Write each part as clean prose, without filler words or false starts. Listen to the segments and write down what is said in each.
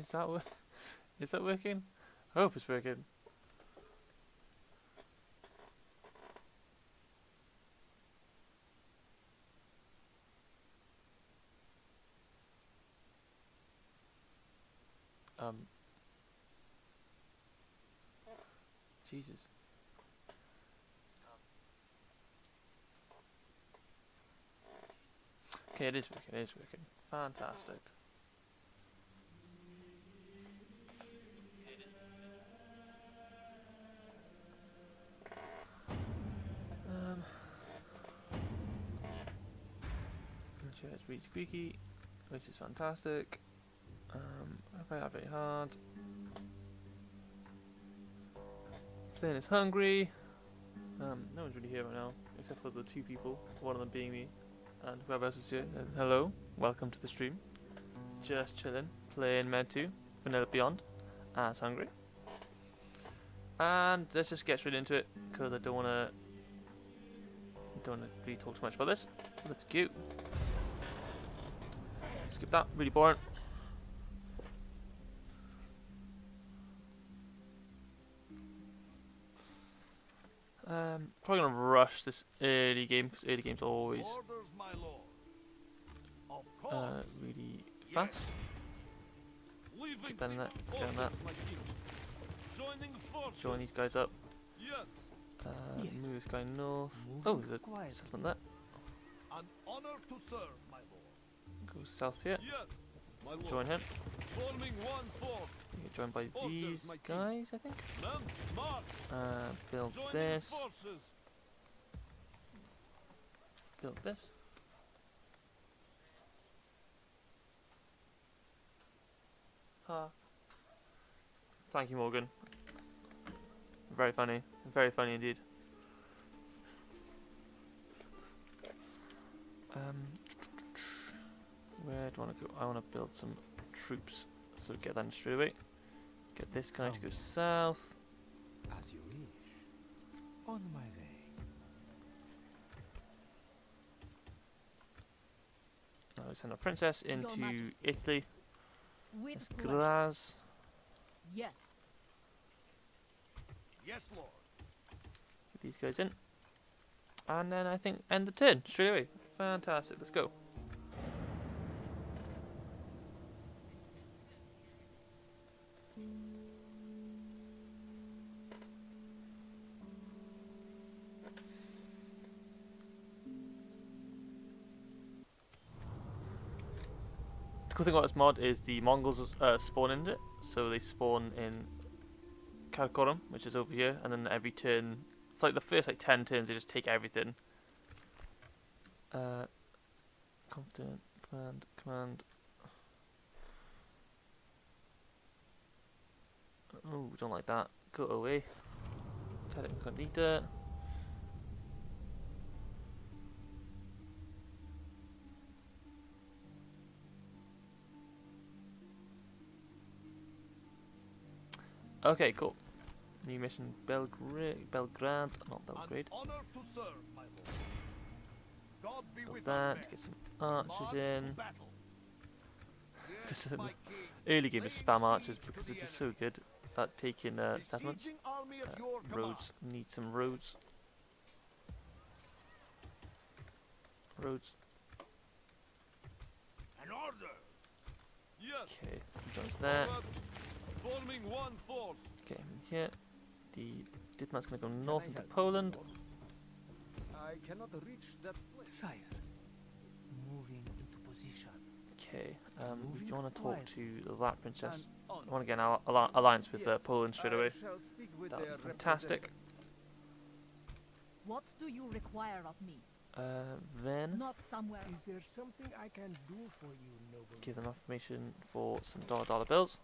Is that is that working? I hope it's working. Jesus. Okay, it is working. It is working. Fantastic. Sure, it's really squeaky, which is fantastic. Very hard. Playing is Hungary. No one's really here right now, except for the two people, one of them being me, and whoever else is here. Hello, welcome to the stream. Just chilling, playing Med 2, Vanilla Beyond, as Hungary. And let's just get straight into it, because I don't want to really talk too much about this. Let's go. Skip that, really boring. Probably gonna rush this early game because early games are always really fast. Get that in that, get on that. Join these guys up. Move this guy north. Oh, there's a settlement there. An honor to serve, my lord. Go south here. Join him. You get joined by these guys, I think. Build this. Build this. Thank you, Morgan. Very funny. Very funny indeed. Where do I want to go? I want to build some troops, so get that straight away. Get this guy to go south. As you wish. On my way. Now we send our princess into Italy. With Graz. Yes. Yes, lord. Get these guys in. And then I think end the turn straight away. Fantastic, let's go. The cool thing about this mod is the Mongols spawn in it, so they spawn in Karakorum, which is over here, and then every turn, for like the first 10 turns, they just take everything. Confident, command. Oh, don't like that. Go away. Tell it incognita. Okay, cool. New mission, Belgrade, not Belgrade. An honor to serve, my lord. God be with That, us, get some archers in. Just my early game is spam archers because they're just so good at taking settlements. Roads, need some roads. Roads. An order. Yes. Okay, joins there. Forming one force. Okay, here. The diplomat's gonna go north into Poland. I cannot reach that place. Sire. Moving into position. Okay, if you want to talk to that princess, I want to get an alliance with Poland straight away. That would be fantastic. What do you require of me? Then Not somewhere. Is there something I can do for you, noble? give them information for some dollar bills.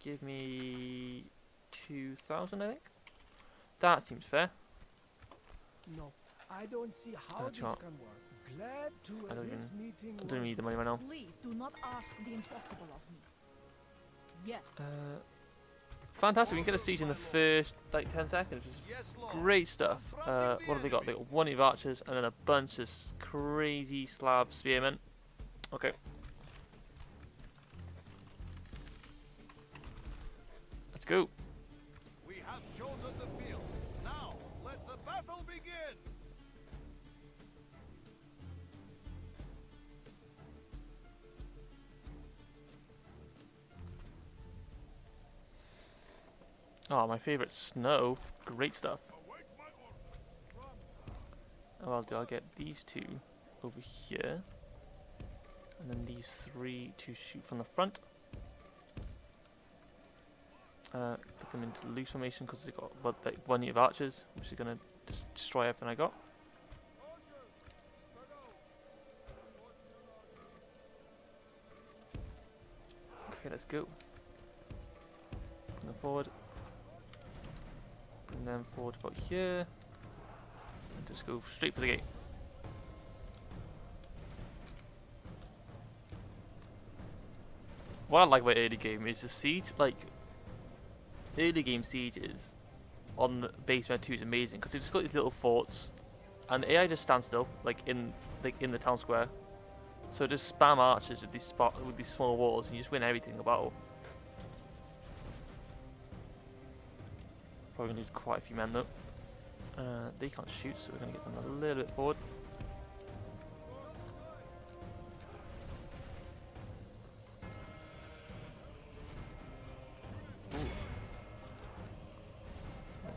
Give me 2,000, I think. That seems fair. No, I don't see how this can't. can work. Glad to I don't this meeting. I don't need the money right now. Please do not ask the impossible of me. Yes. Fantastic, we can get a siege in the first 10 seconds, which is Yes, Lord. great stuff. What have they got? They got one of archers and then a bunch of crazy Slav spearmen. Okay. go. We have chosen the field. Now, let the battle begin! Oh, my favorite, snow. Great stuff. Oh, I'll get these two over here. And then these three to shoot from the front. Put them into loose formation because they've got like 1 unit of archers, which is going to destroy everything I got. Okay, let's go. Bring them forward. Bring them forward about here. And just go straight for the gate. What I like about early game is the siege. Like, early game sieges on the base map 2 is amazing because they've just got these little forts, and the AI just stands still, like in the town square. So just spam archers with these small walls, and you just win everything in the battle. Probably gonna need quite a few men though. They can't shoot, so we're gonna get them a little bit forward.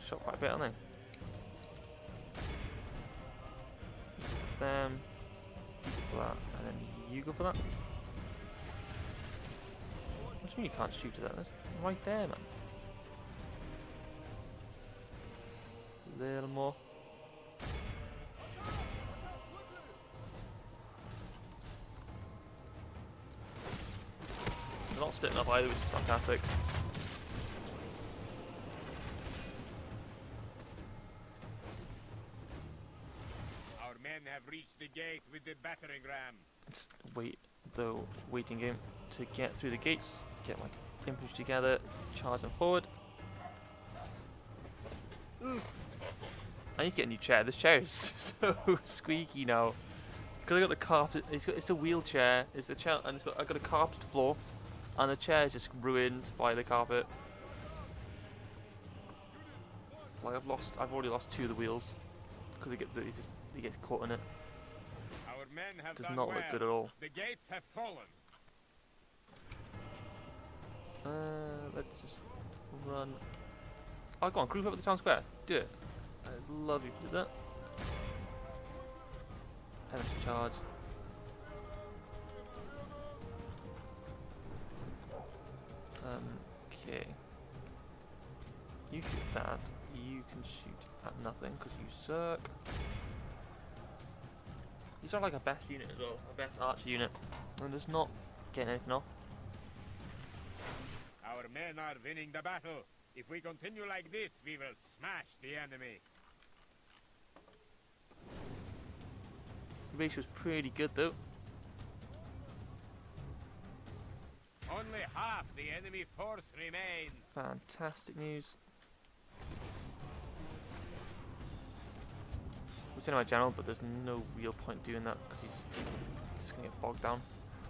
Shot quite a bit, aren't they? Them, you go for that, and then you go for that. What do you mean you can't shoot at that? That's right there, man. A little more. They're not splitting up either, which is fantastic. Have reached the gate with the battering ram. Just wait, though, waiting game to get through the gates, get my infantry together, charge them forward. I need to get a new chair. This chair is so squeaky now. Because I got the carpet. It's a wheelchair. It's a chair, and I got a carpeted floor, and the chair is just ruined by the carpet. Like I've already lost 2 of the wheels because he gets caught in it. Our men have Does done not well. look good at all. The gates have fallen. Let's just run. Oh, go on, group up at the town square. Do it. I'd love you to do that. Energy charge. Okay. You shoot that. You can shoot at nothing because you suck. These are like a best unit as well, a best archer unit. And just not getting anything off. Our men are winning the battle. If we continue like this, we will smash the enemy. The ratio's pretty good though. Only half the enemy force remains. Fantastic news. It's in my channel, but there's no real point doing that because he's just gonna get bogged down.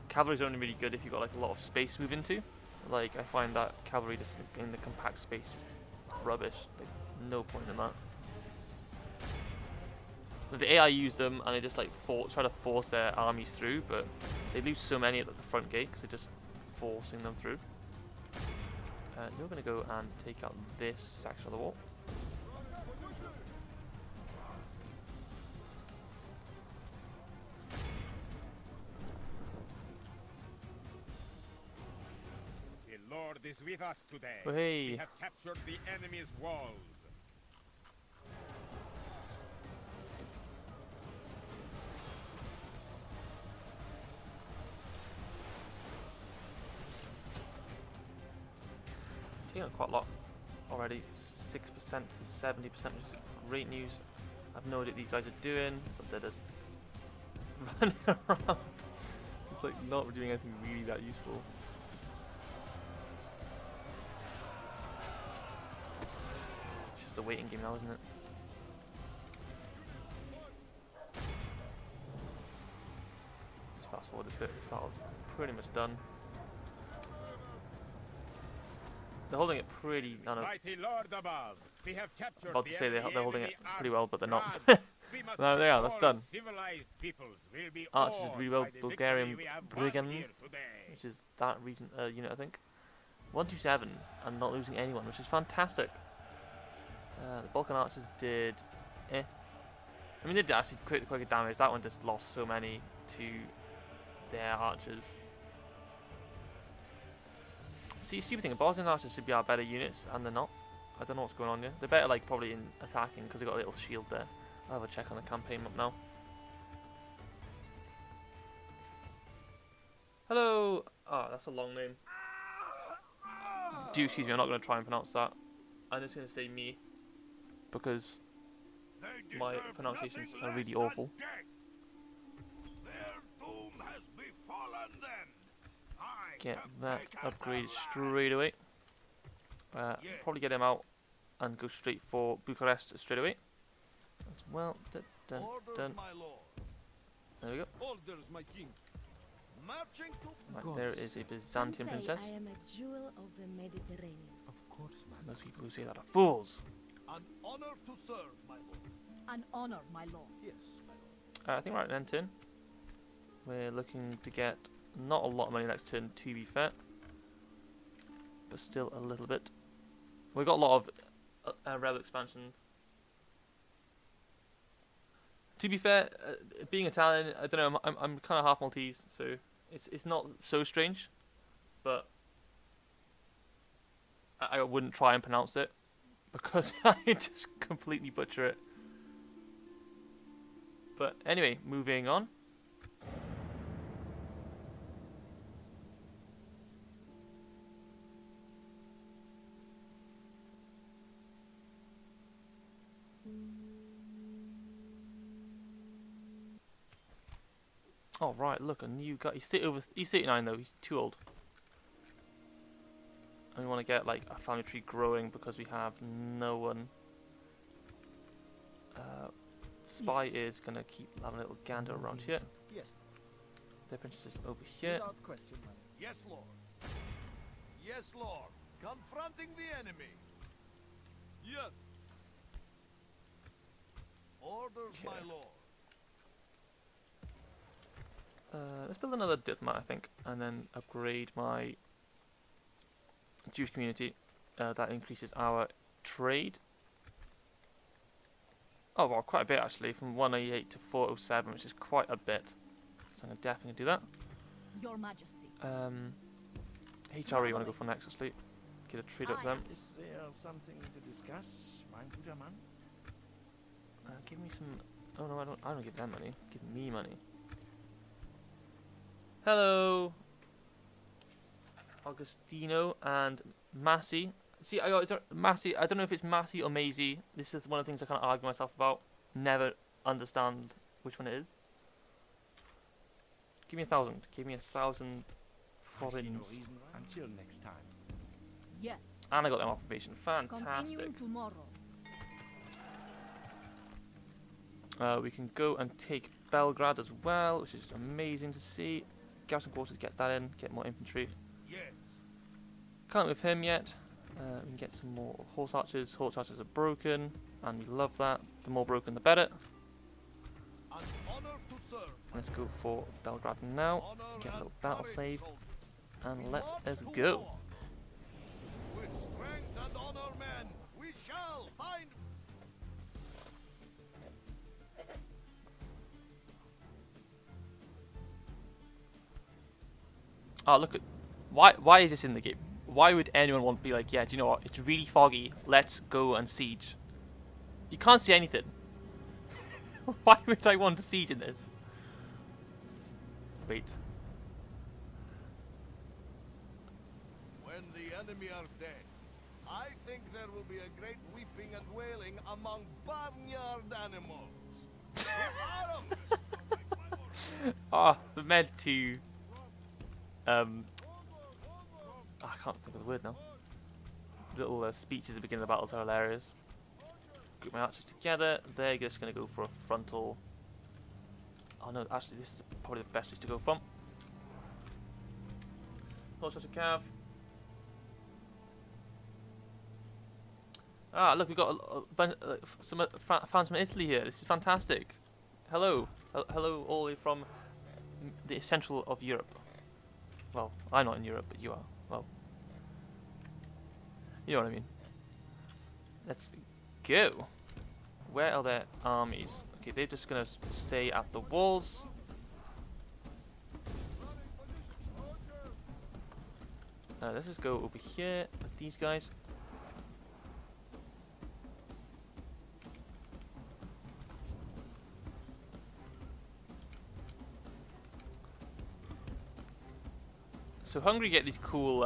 Cavalry's only really good if you've got like a lot of space to move into. Like I find that cavalry just in the compact space is rubbish. Like no point in that. The AI use them and they just like try to force their armies through, but they lose so many at the front gate because they're just forcing them through. You're gonna go and take out this section of the wall. The Lord is with us today. Oh, hey. We have captured the enemy's walls. Taking out quite a lot already. 6% to 70%, which is great news. I've no idea what these guys are doing, but they're just running around. It's like not doing anything really that useful. It's just a waiting game now, isn't it? Just fast forward this bit. This battle's pretty much done. They're holding it pretty. I don't know. Mighty Lord above, we have captured About to the say they're enemy holding it pretty army. well, but they're not. Gods, we must No, they are. That's all done. civilized peoples will be Archers did awed really well. by the Bulgarian victory we have won brigands, here today. which is that region unit, I think. 127 and not losing anyone, which is fantastic. The Balkan archers did, I mean, they did actually quite good damage. That one just lost so many to their archers. See, stupid thing, Bosnian archers should be our better units, and they're not. I don't know what's going on here. They're better, like, probably in attacking because they got a little shield there. I'll have a check on the campaign map now. Hello. Ah, that's a long name. Do excuse me, I'm not going to try and pronounce that. I'm just going to say me, because my pronunciations are really awful. Get that upgraded straight away. Probably get him out and go straight for Bucharest straight away. As well. Dun, dun, dun. There we go. Orders, my king. Marching to Right, there is a Byzantian Some say princess. I am a jewel of the Mediterranean. Of course, madam. Those people who say that are fools. An honor to serve, my lord. An honor, my lord. Yes, my lord. I think we're at an end turn. We're looking to get not a lot of money next turn, to be fair, but still a little bit. We've got a lot of rebel expansion. To be fair, being Italian, I don't know. I'm kind of half Maltese, so it's not so strange, but I wouldn't try and pronounce it because I just completely butcher it. But anyway, moving on. Oh right, look, a new guy. He's 39 though. He's too old. And we want to get like a family tree growing because we have no one. Spy is gonna keep having a little gander around here. Yes. The princess is over here. Without question, madam. Yes, Lord. Yes, Lord. Confronting the enemy. Yes. Orders, Okay. my lord. Let's build another diplomat, I think, and then upgrade my Jewish community. That increases our trade. Oh, well, quite a bit actually, from 188 to 407, which is quite a bit. So I'm gonna definitely do that. Your Majesty. HRE, want to go for next, actually. Get a trade up with them. Is there something to discuss, mein guter Mann? Give me some. Oh no, I don't give them money. Give me money. Hello, Augustino and Massey. See, Massey. I don't know if it's Massey or Maisie. This is one of the things I kind of argue myself about. Never understand which one it is. Give me 1,000. Give me 1,000 I see no florins. reason until next time. Yes. And I got them occupation. Fantastic. Continuing tomorrow. We can go and take Belgrade as well, which is amazing to see. Garrison quarters, get that in. Get more infantry. Yes. Can't move him yet. We can get some more horse archers. Horse archers are broken, and we love that. The more broken, the better. An honor to serve. Let's go for Belgrade now. Honor Get a little and battle courage, save, soldiers. and let March us to go. war. With strength and honor, men, we shall find. Oh, look at why is this in the game? Why would anyone want to be like, yeah, do you know what? It's really foggy. Let's go and siege. You can't see anything. Why would I want to siege in this? Wait. When the enemy are dead, I think there will be a great weeping and wailing among barnyard animals. To arms! Ah, they're meant to. I can't think of the word now. Little speeches at the beginning of the battles are hilarious. Group my archers together. They're just going to go for a frontal. Oh no, actually, this is probably the best place to go from. Horse archer cav. Ah, look, we've got found some Italy here. This is fantastic. Hello. Hello, all the way from the central of Europe. Well, I'm not in Europe, but you are. Well, you know what I mean. Let's go. Where are their armies? Okay, they're just gonna stay at the walls. Let's just go over here with these guys. So Hungary get these cool.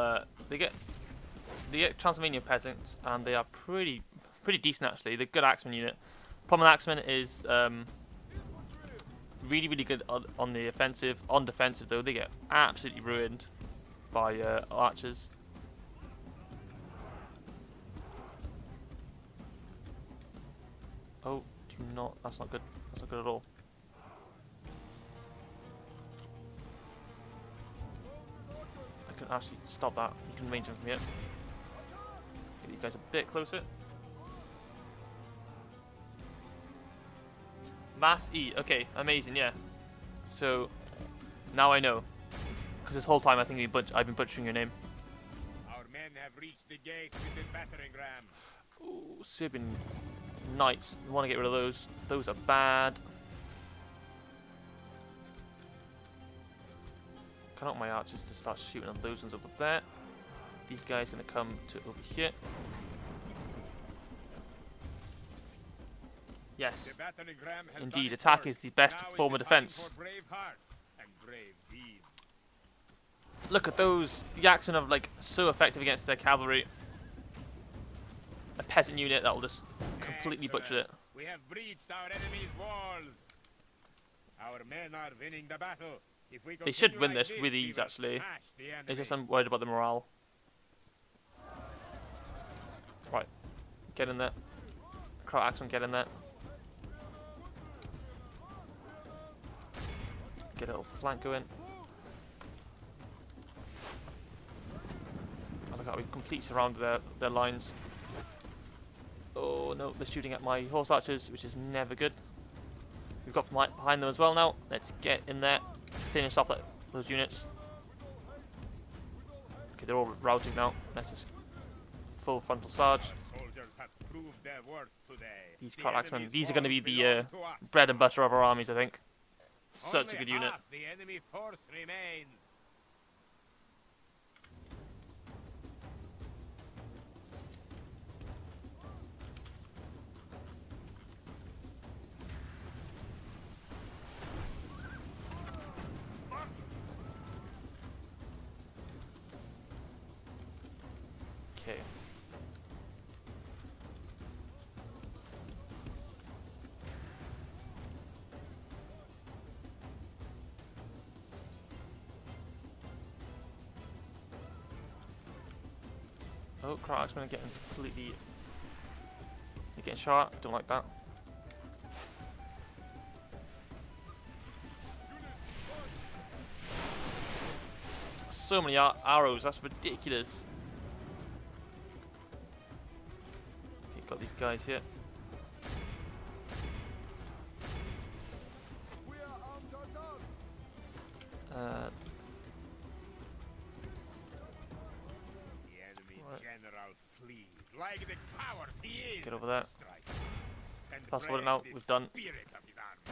They get Transylvania peasants, and they are pretty decent actually. They're good axeman unit. Problem with axemen is really good on the offensive. On defensive though, they get absolutely ruined by archers. Oh, do not. That's not good. That's not good at all. I can actually stop that. You can range them from here. Get these guys a bit closer. Mass E. Okay, amazing. Yeah. So now I know. Because this whole time I think I've been butchering your name. Our men have reached the gate with the battering ram. Ooh, Serbian knights. We want to get rid of those. Those are bad. I want my archers to start shooting on those ones over there. These guys are going to come to over here. Yes. Indeed, attack is the best form of defense. Look at those. The axemen are like so effective against their cavalry. A peasant unit that will just completely butcher it. We have breached our enemy's walls. Our men are winning the battle. If we They should win like this with ease, we will actually. smash the enemy. It's just I'm worried about the morale. Right, get in there. Crow axeman, get in there. Get a little flank going. Oh, look how we completely surrounded their lines. Oh no, they're shooting at my horse archers, which is never good. We've got behind them as well now. Let's get in there, finish off those units. Okay, they're all routing now. Let's just full frontal charge. These Crow axemen, these are going to be the bread and butter of our armies, I think. Such a good unit. The enemy force remains. Okay. Oh, Crow axemen are getting completely. They're getting shot. Don't like that. So many arrows. That's ridiculous. Okay, got these guys here. Like the coward he is. Get over there. And Fast forward brave now. the We've done. spirit of his army.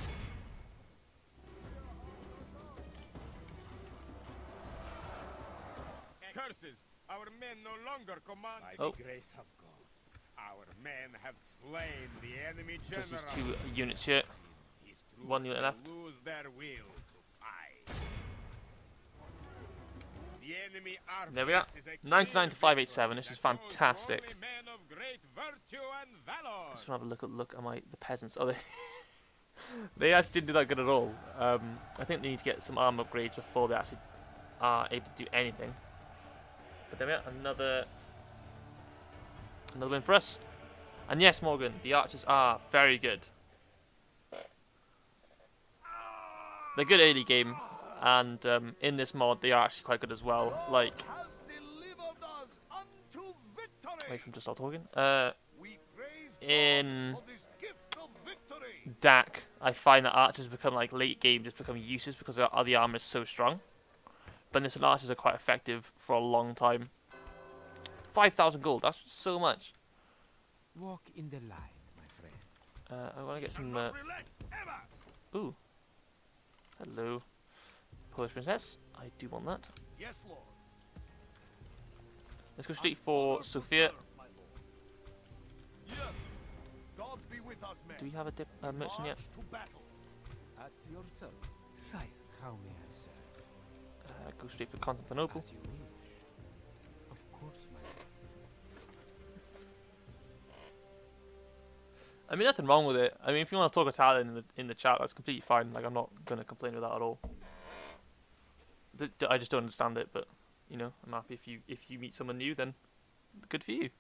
Curses! Our men no longer command. By the grace of God, our men have slain the enemy general. Just these 2 units here. His 1 unit left. lose their will to fight. The enemy army There we are. is a 99 to clear 587. This victory is that shows fantastic. only men of great virtue and valor. Just want to have a look at the peasants. Oh, they they actually didn't do that good at all. I think they need to get some armor upgrades before they actually are able to do anything. But there we are, another win for us. And yes, Morgan, the archers are very good. They're good early game, and in this mod they are actually quite good as well. Like, Has delivered us unto victory. wait from just start talking. We in For this gift of victory. DAC, I find that archers become like late game just become useless because the armor is so strong. But this archers are quite effective for a long time. 5,000 gold, that's so much. Walk in the light, my friend. I want to get some. Not relent ever. Ooh, hello, Polish princess. I do want that. Yes, Lord. Let's go straight for Honor to Sophia. serve, my lord. Yes. God be with us, men. Do we have a merchant yet? March to battle. At your service. Sire, how may I serve? Go straight for Constantinople. As you wish. Of course, my lord. I mean, nothing wrong with it. I mean, if you want to talk Italian in the chat, that's completely fine. Like, I'm not gonna complain with that at all. I just don't understand it, but you know, I'm happy if you meet someone new, then good for you.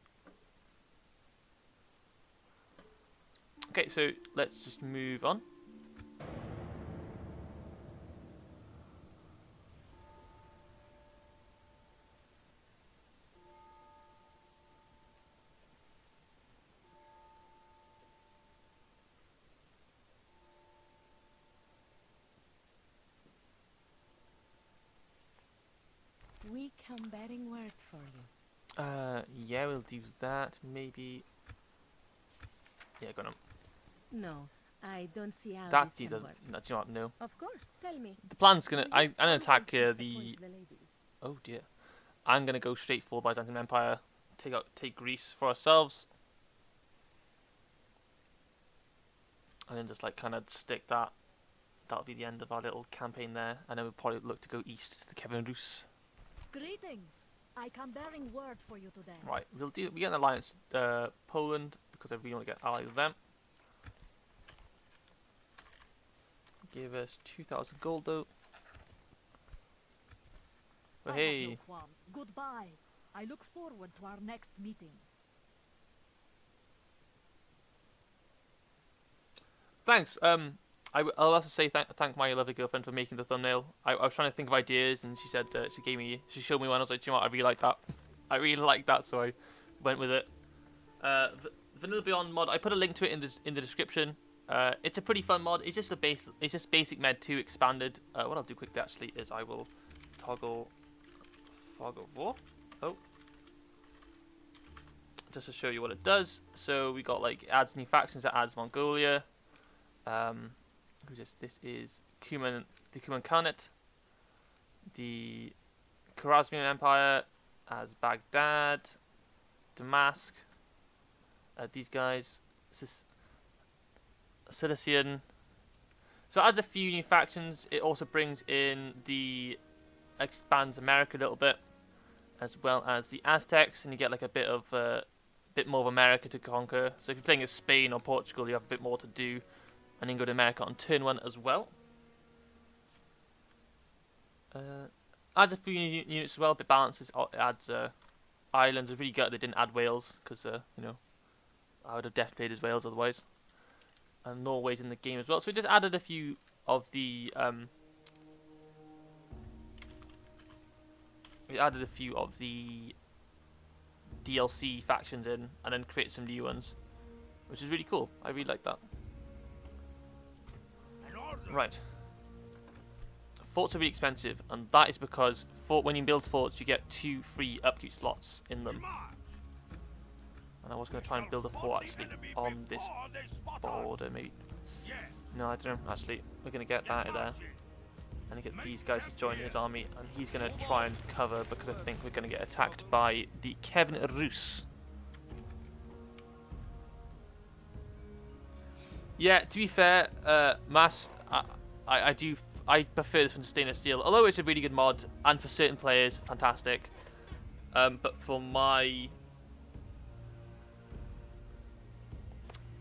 Okay, so let's just move on. We come bearing word for you. Yeah, we'll do that. Maybe. Yeah, go on. No, I don't see how That this he can doesn't. work. No, do you know what? No. Of course, tell me. The plan's gonna. Will I'm you gonna attack disappoint the. ladies? Oh dear. I'm gonna go straight for Byzantine Empire. Take Greece for ourselves. And then just like kind of stick that. That'll be the end of our little campaign there. And then we'll probably look to go east to the Kevin Roos. Greetings. I come bearing word for you today. Right, we get an alliance Poland because I really want to get allied with them. Give us 2,000 gold though. But I hey, have no qualms. Goodbye. I look forward to our next meeting. thanks. I'll also say thank my lovely girlfriend for making the thumbnail. I was trying to think of ideas, and she said she showed me one. I was like, do you know what? I really like that. I really like that, so I went with it. Vanilla Beyond mod. I put a link to it in the description. It's a pretty fun mod. It's just basic Med 2 expanded. What I'll do quickly actually is I will toggle Fog of War. Oh, just to show you what it does. So we got like it adds new factions. It adds Mongolia. Who's this? This is the Cuman Khanate, the Khwarezmian Empire as Baghdad, Damask, these guys, Cilician. So it adds a few new factions. It also brings in expands America a little bit, as well as the Aztecs, and you get like a bit more of America to conquer. So if you're playing as Spain or Portugal, you have a bit more to do. And then go to America on turn 1 as well. Adds a few units as well, a bit balances. It adds Ireland. I was really gutted they didn't add Wales, because you know, I would have definitely played as Wales otherwise. And Norway's in the game as well. So we just added a few of the DLC factions in, and then create some new ones, which is really cool. I really like that. Right. Forts are really expensive, and that is because when you build forts, you get 2 free upkeep slots in them. And I was going to try and build a fort actually on this border, maybe. No, I don't know. Actually, we're going to get that there, and get these guys to join his army, and he's going to try and cover because I think we're going to get attacked by the Kevin Roos. Yeah, to be fair, Mass, I prefer this one to Stainless Steel, although it's a really good mod, and for certain players, fantastic. But for my,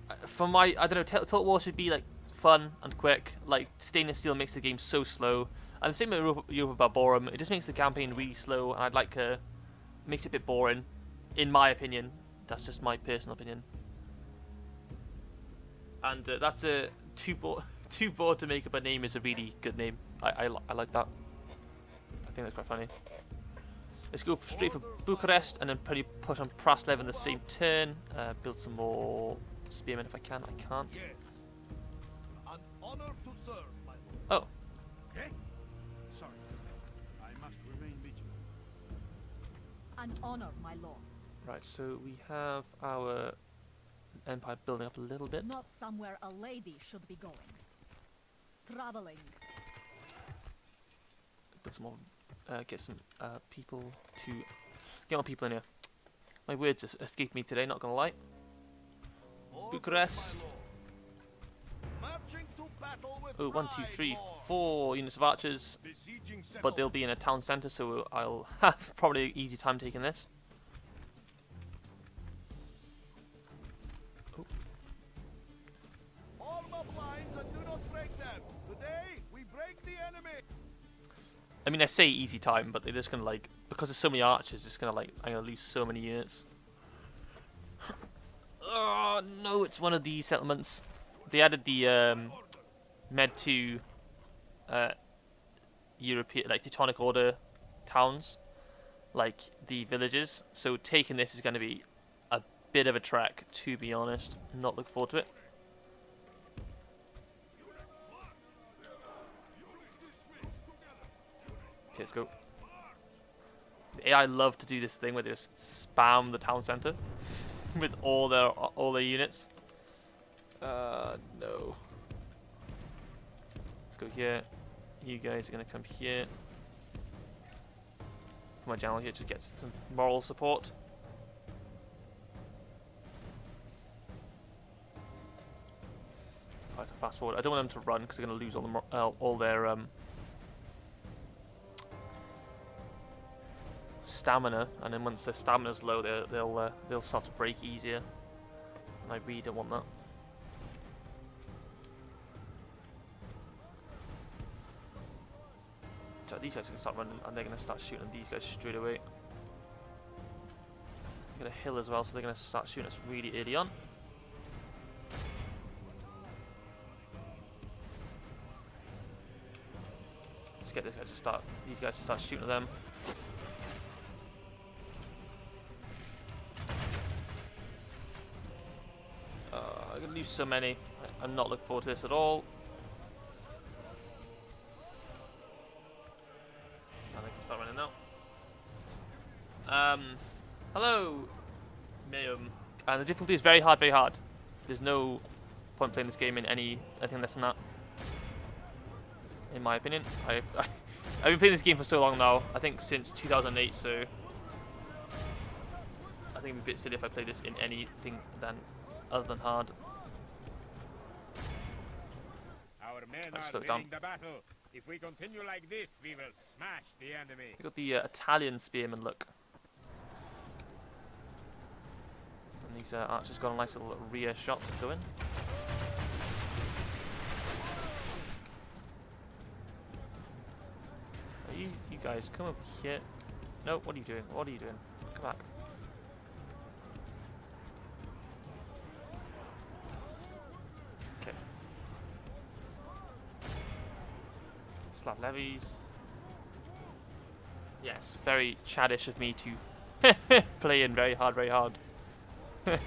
I don't know, Total War should be like fun and quick. Like Stainless Steel makes the game so slow, and the same with Europa Barbarum. It just makes the campaign really slow, and makes it a bit boring, in my opinion. That's just my personal opinion. And that's a too bored to make up a name is a really good name. I like that. I think that's quite funny. Let's go straight for Bucharest and then probably push on Praslev in the same turn. Build some more spearmen if I can. I can't. Yes. An honor to serve, my lord. Oh, Okay? Sorry. I must remain vigilant. An honor, my lord. right. So we have our empire building up a little bit. Not somewhere a lady should be going. Traveling. Put some more. Get some people to get more people in here. My words just escaped me today. Not gonna lie. Orders, Bucharest. my lord. Marching to battle with Oh, 1, 2, pride, 3, lord. 4 units of archers, Besieging but they'll settlement. be in a town centre, so I'll have probably an easy time taking this. Oh, Form up lines and do not break them. Today we break the enemy. I mean, I say easy time, but they're just gonna like, because there's so many archers, it's gonna like, I'm gonna lose so many units. Oh no, it's one of these settlements. They added the Med 2 European, like Teutonic Order towns, like the villages. So taking this is going to be a bit of a trek, to be honest. Not looking forward to it. Okay, let's go. The AI love to do this thing where they just spam the town center with all their units. No. Let's go here. You guys are gonna come here. My general here just gets some moral support. Right, to fast forward. I don't want them to run because they're gonna lose all their stamina, and then once their stamina's low, they'll start to break easier. And I really don't want that. So these guys are gonna start running, and they're gonna start shooting at these guys straight away. Got a hill as well, so they're gonna start shooting us really early on. Let's get these guys to start shooting at them. I'm gonna lose so many. I'm not looking forward to this at all. I think I'll start running now. Hello, Mayum. And the difficulty is very hard, very hard. There's no point playing this game in anything less than that, in my opinion. I've been playing this game for so long now. I think since 2008. So I think it'd be a bit silly if I played this in anything other than hard. Our men Let's are slow it down. winning the battle. If we continue like this, we will smash the enemy. We got the Italian spearmen look. And these archers got a nice little rear shot going. You guys come over here. No, what are you doing? What are you doing? Come back. Okay. Slav levies. Yes, very Chadish of me to play in very hard, very hard.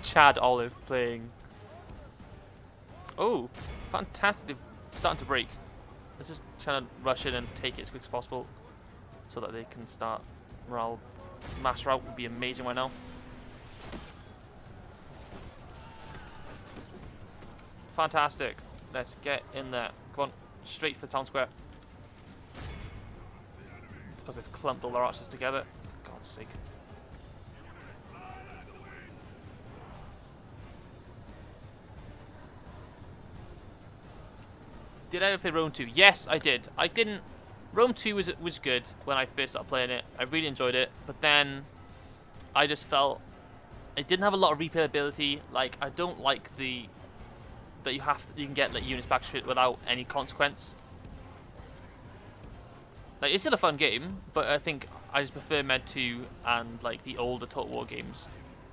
Chad Olive playing. Oh, fantastic. They're starting to break. Let's just try to rush in and take it as quick as possible so that they can start morale. Mass rout would be amazing right now. Fantastic. Let's get in there. Come on, straight for the town square. Because they've clumped all their archers together. For God's sake. Did I ever play Rome 2? Yes, I did. I didn't. Rome 2 was good when I first started playing it. I really enjoyed it, but then I just felt it didn't have a lot of replayability. Like, I don't like that you can get like units back straight without any consequence. Like, it's still a fun game, but I think I just prefer Med 2 and like the older Total War games,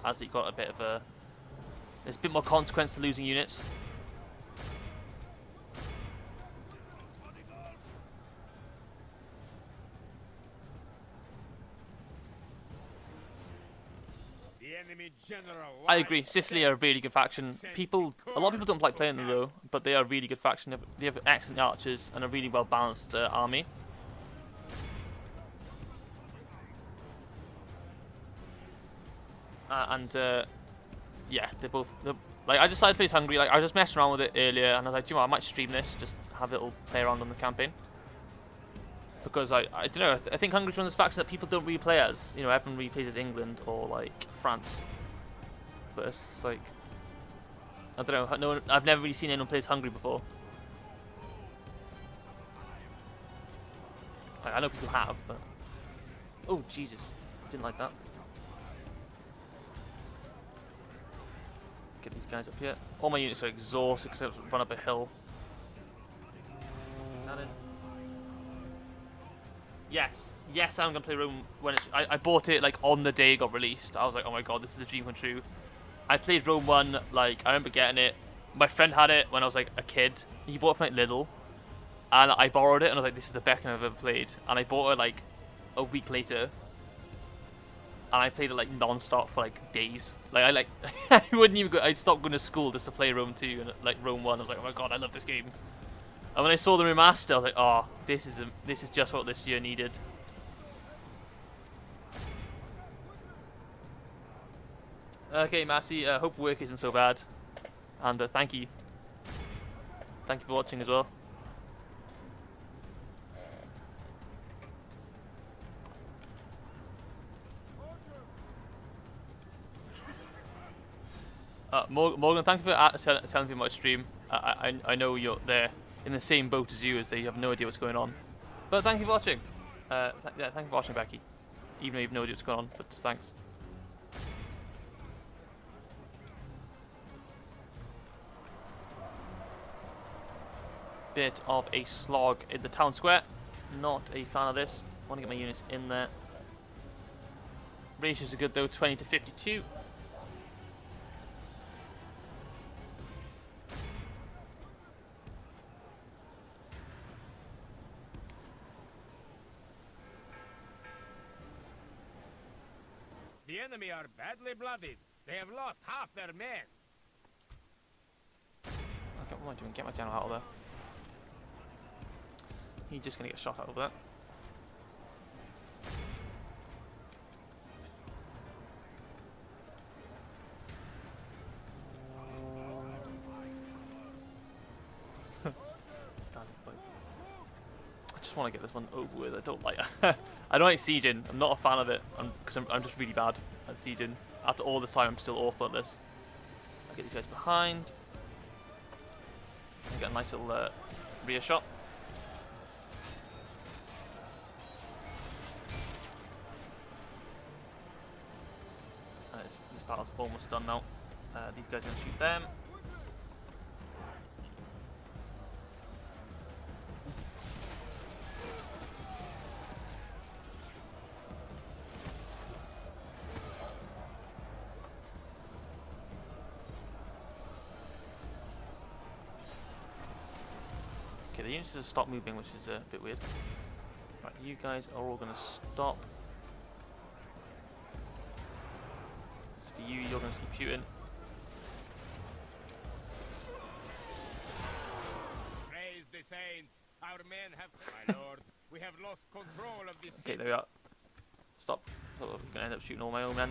as it got a bit of there's a bit more consequence to losing units. enemy general. I agree. Sicily are a really good faction. A lot of people don't like playing them though, but they are a really good faction. They have excellent archers and a really well balanced army. Yeah, like I decided to play Hungary. Like I was just messing around with it earlier, and I was like, do you know what, I might stream this, just have a little play around on the campaign. Because I don't know, I think Hungary's one of those factions that people don't really play as. You know, everyone really plays as England or like France. But it's like, I don't know. I've never really seen anyone play as Hungary before. I know people have, but oh Jesus, didn't like that. Get these guys up here. All my units are exhausted because I have to run up a hill. Yes, I'm gonna play Rome when it's. I bought it like on the day it got released. I was like, oh my god, this is a dream come true. I played Rome 1, like I remember getting it. My friend had it when I was like a kid. He bought it from like Lidl, and I borrowed it, and I was like, this is the best game I've ever played. And I bought it like a week later, and I played it like non-stop for like days. Like I wouldn't even go. I'd stop going to school just to play Rome 2 and like Rome 1. I was like, oh my god, I love this game. And when I saw the remaster, I was like, oh, this is just what this year needed. Okay, Massey, hope work isn't so bad. And thank you. Thank you for watching as well. Morgan, thank you for telling me about my stream. I know you're there in the same boat as you, as they have no idea what's going on. But thank you for watching. Yeah, thank you for watching, Becky. Even though you have no idea what's going on, but just thanks. Bit of a slog in the town square. Not a fan of this. Want to get my units in there. Ratios are good though, 20 to 52. The enemy are badly blooded. They have lost half their men. Okay, what am I doing? Get my general out of there. He's just gonna get shot out of that. I just want to get this one over with. I don't like I don't like sieging. I'm not a fan of it because I'm just really bad at sieging. After all this time, I'm still awful at this. I'll get these guys behind. Get a nice little rear shot. This battle's almost done now. These guys are going to shoot them. Okay, the units have stopped moving, which is a bit weird. Right, you guys are all going to stop. For you, you're going to keep shooting. Praise the saints. Our men have, my lord, we have lost control of this. Okay, there we are. Stop. I'm going to end up shooting all my own men.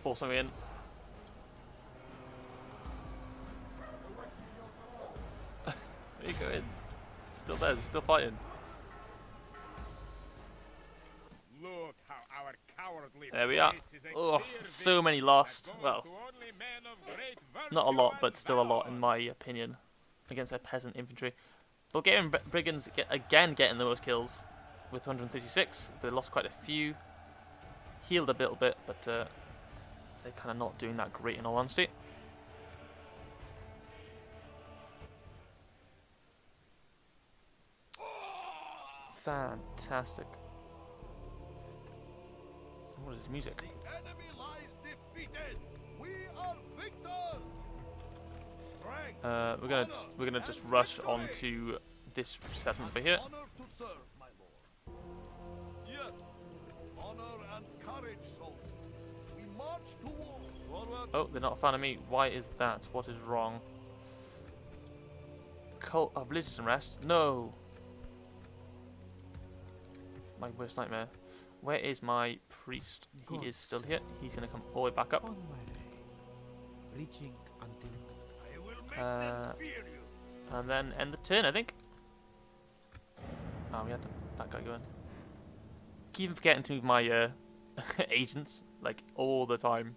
Force my way in. Where you going? Still there, still fighting. Look how our cowardly There we are. Oh, so many lost. Well, not a lot, but still a lot in my opinion. Against their peasant infantry. Bulgarian brigands again getting the most kills with 136. They lost quite a few. Healed a little bit, but they're kind of not doing that great in all honesty. Fantastic. What is this music? The enemy lies defeated. We are victors. Strength, We're gonna just rush onto this settlement over here. honor to serve, my lord. Yes, honor and courage, soldiers. We march to war. Forward. Oh, they're not a fan of me. Why is that? What is wrong? Cult of religious unrest? No! My worst nightmare. Where is my priest? He is still here. He's going to come all the way back up. On my way, reaching until I will make them fear you. And then end the turn, I think. Oh, we had that guy going. Keep forgetting to move my agents, like, all the time.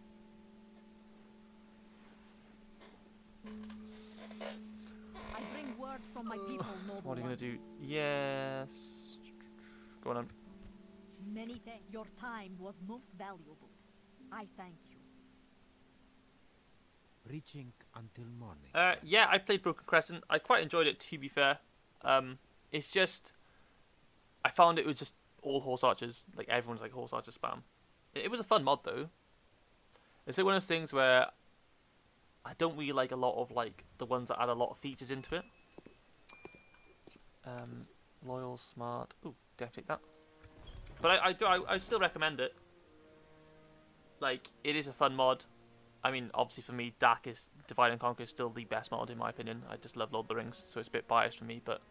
I bring word from my people, noble What are you one. going to do? Yes. Go on. Many thanks. Your time was most valuable. I thank you. reaching until morning. Yeah, I played Broken Crescent. I quite enjoyed it, to be fair. It's just, I found it was just all horse archers. Like, everyone's like horse archer spam. It was a fun mod, though. It's like one of those things where I don't really like a lot of, like, the ones that add a lot of features into it. Loyal, smart. Ooh, definitely take that. But I still recommend it. Like, it is a fun mod. I mean, obviously for me, Divide and Conquer is still the best mod in my opinion. I just love Lord of the Rings, so it's a bit biased for me, but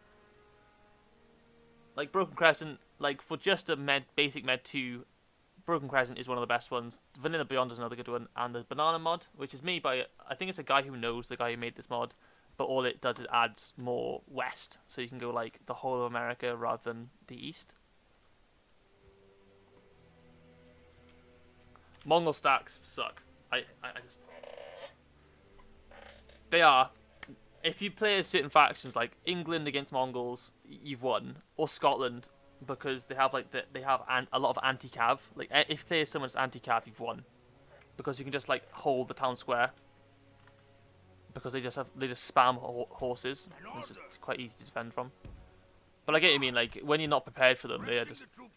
like Broken Crescent, like for just a basic med 2, Broken Crescent is one of the best ones. Vanilla Beyond is another good one, and the Banana mod, which is made by, I think it's a guy who knows the guy who made this mod, but all it does is adds more west, so you can go like the whole of America rather than the east. Mongol stacks suck. I just... They are. If you play as certain factions, like England against Mongols, you've won. Or Scotland, because they have like a lot of anti-cav. Like if you play as someone that's anti-cav, you've won. Because you can just like hold the town square. Because they just spam horses. It's just quite easy to defend from. But I get what you mean, like when you're not prepared for them,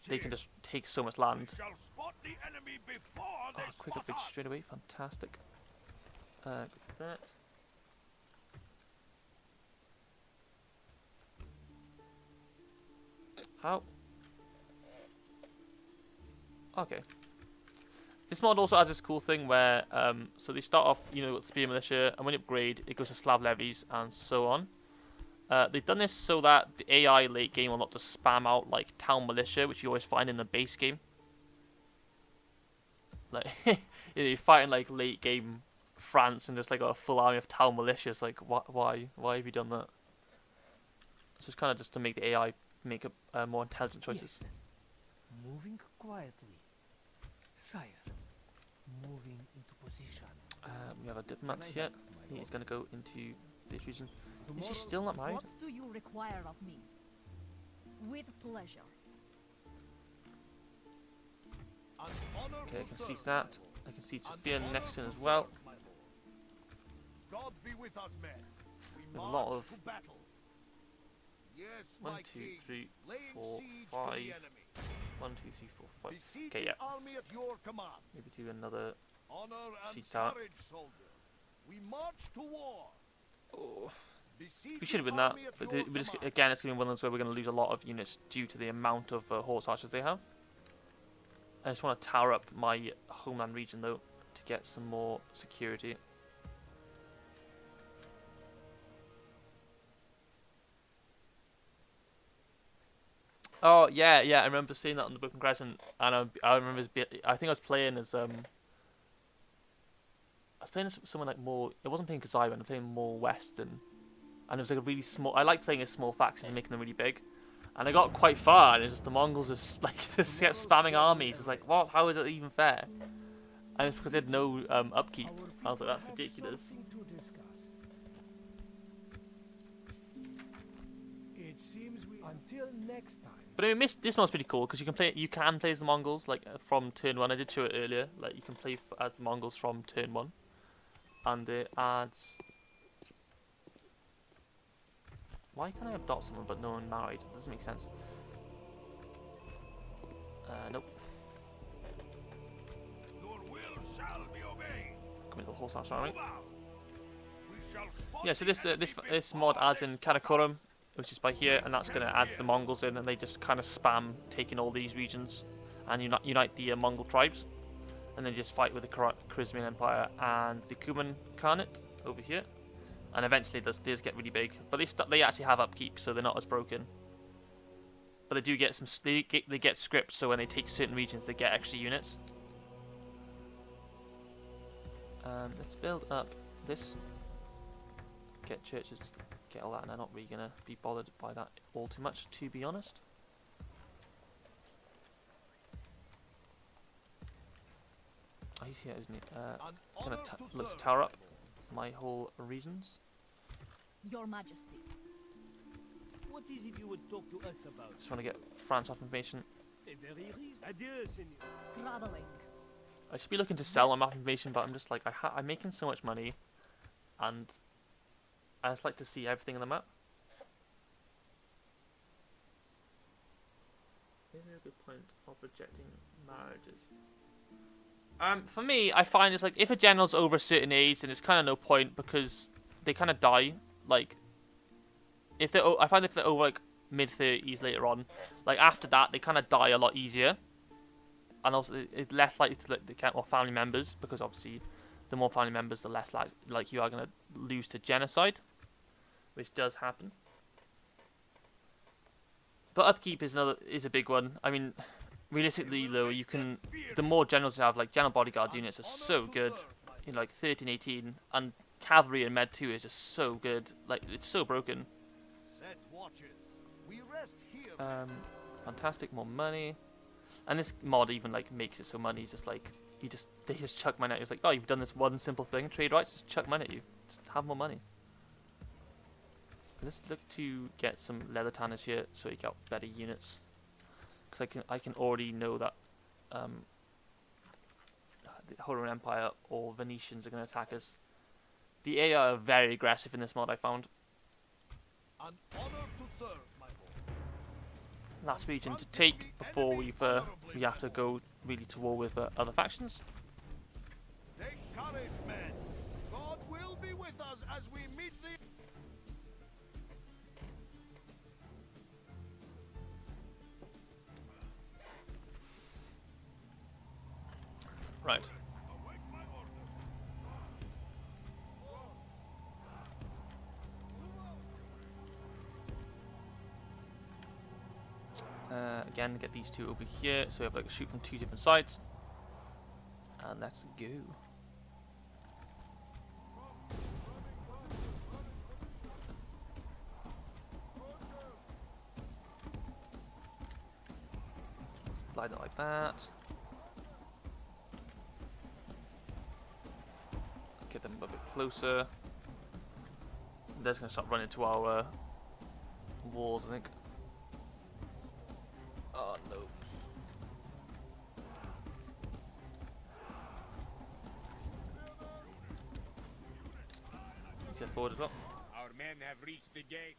they can just take so much land. Oh, quick upgrade straight away, fantastic. Go for that. How? Okay. This mod also has this cool thing where, so they start off, you know, with Spear Militia, and when you upgrade, it goes to Slav levies, and so on. They've done this so that the AI late game will not just spam out like town militia, which you always find in the base game. Like, you know, you're fighting like late game France and just like a full army of town militia. It's like, why have you done that? So it's kind of just to make the AI make more intelligent choices. Yes. Moving quietly. Sire, moving into position. We have a diplomat yet. He's going to go into this region. Is he Tomorrow, still not married? What do you require of me? With pleasure. Okay, I can see that. I can see Sophia next to him as well. God be with us, men. We With a lot march of to battle. Yes, 1, my 2, king. 3, Laying 4, siege to 5. the enemy. 1, 2, 3, 4, 5. Besieging Okay, yeah. army at your command. Maybe do another. Honor and Siege tower. courage, soldiers. We march to war. Oh. Besieging We should have been that, army at but your we're just, command. again, it's going to be one of those where we're going to lose a lot of units due to the amount of horse archers they have. I just want to tower up my homeland region though to get some more security. Oh yeah, I remember seeing that on the Broken Crescent, and I remember I think I was playing as someone like more. I wasn't playing Kazaiban, I was playing more Western, and it was like a really small. I like playing as small factions and making them really big, and I got quite far, and it's just the Mongols just like just kept spamming armies. It's like, what? How is it even fair? And it's because they had no upkeep. I was like, that's ridiculous. It seems we until next time. But I mean, this mod's pretty cool because you can play as the Mongols like from turn 1. I did show it earlier. Like you can play as the Mongols from turn 1, and it adds. Why can't I adopt someone but no one married? It doesn't make sense. Nope. Your will shall be obeyed. Come into the horse archer army. Move out. We shall spot Yeah, so the this enemy this before mod adds they in spot Karakorum, us. which is by here, and that's going to add the Mongols in, and they just kind of spam taking all these regions and unite the Mongol tribes. and then just fight with the Charismian Empire and the Cuman Khanate over here. And eventually they just get really big, but they actually have upkeep, so they're not as broken. But they do get some. They get scripts, so when they take certain regions, they get extra units. Let's build up this. Get churches, get all that, and I'm not really gonna be bothered by that all too much, to be honest. Oh, he's here, isn't he? Gonna look to tower up my whole regions. Your Majesty. What is it you would talk to us about? Just want to get France off information. Very reason. Adieu, senor. Traveling. I should be looking to sell my map information, but I'm just like I'm making so much money, and I just like to see everything on the map. Is there a good point of rejecting marriages? For me, I find it's like if a general's over a certain age, then it's kind of no point because they kind of die. Like, if they're, I find if they're over like mid-30s later on, like after that, they kind of die a lot easier, and also it's less likely to they get more family members because obviously, the more family members, the less like you are gonna lose to genocide, which does happen. But upkeep is a big one. I mean, realistically though, the more generals you have, like general bodyguard units are so good in like 13, 18, and cavalry in Med 2 is just so good. Like it's so broken. Set watches. We rest here. Fantastic, more money, and this mod even like makes it so money. It's just like they just chuck money at you. It's like, oh, you've done this one simple thing, trade rights, just chuck money at you. Just have more money. Let's look to get some leather tanners here so you get better units. Because I can already know that the Holy Roman Empire or Venetians are going to attack us. The AI are very aggressive in this mod, I found. An honor to serve, my lord. Last region to take before we have to go really to war with other factions. Take courage, men. God will be with us as we meet the... Right. Again, get these two over here, so we have like a shoot from two different sides. And let's go. Slide it like that. Get them a bit closer. They're just going to start running to our walls, I think. Oh no. Let's get forward as well. Our men have reached the gate.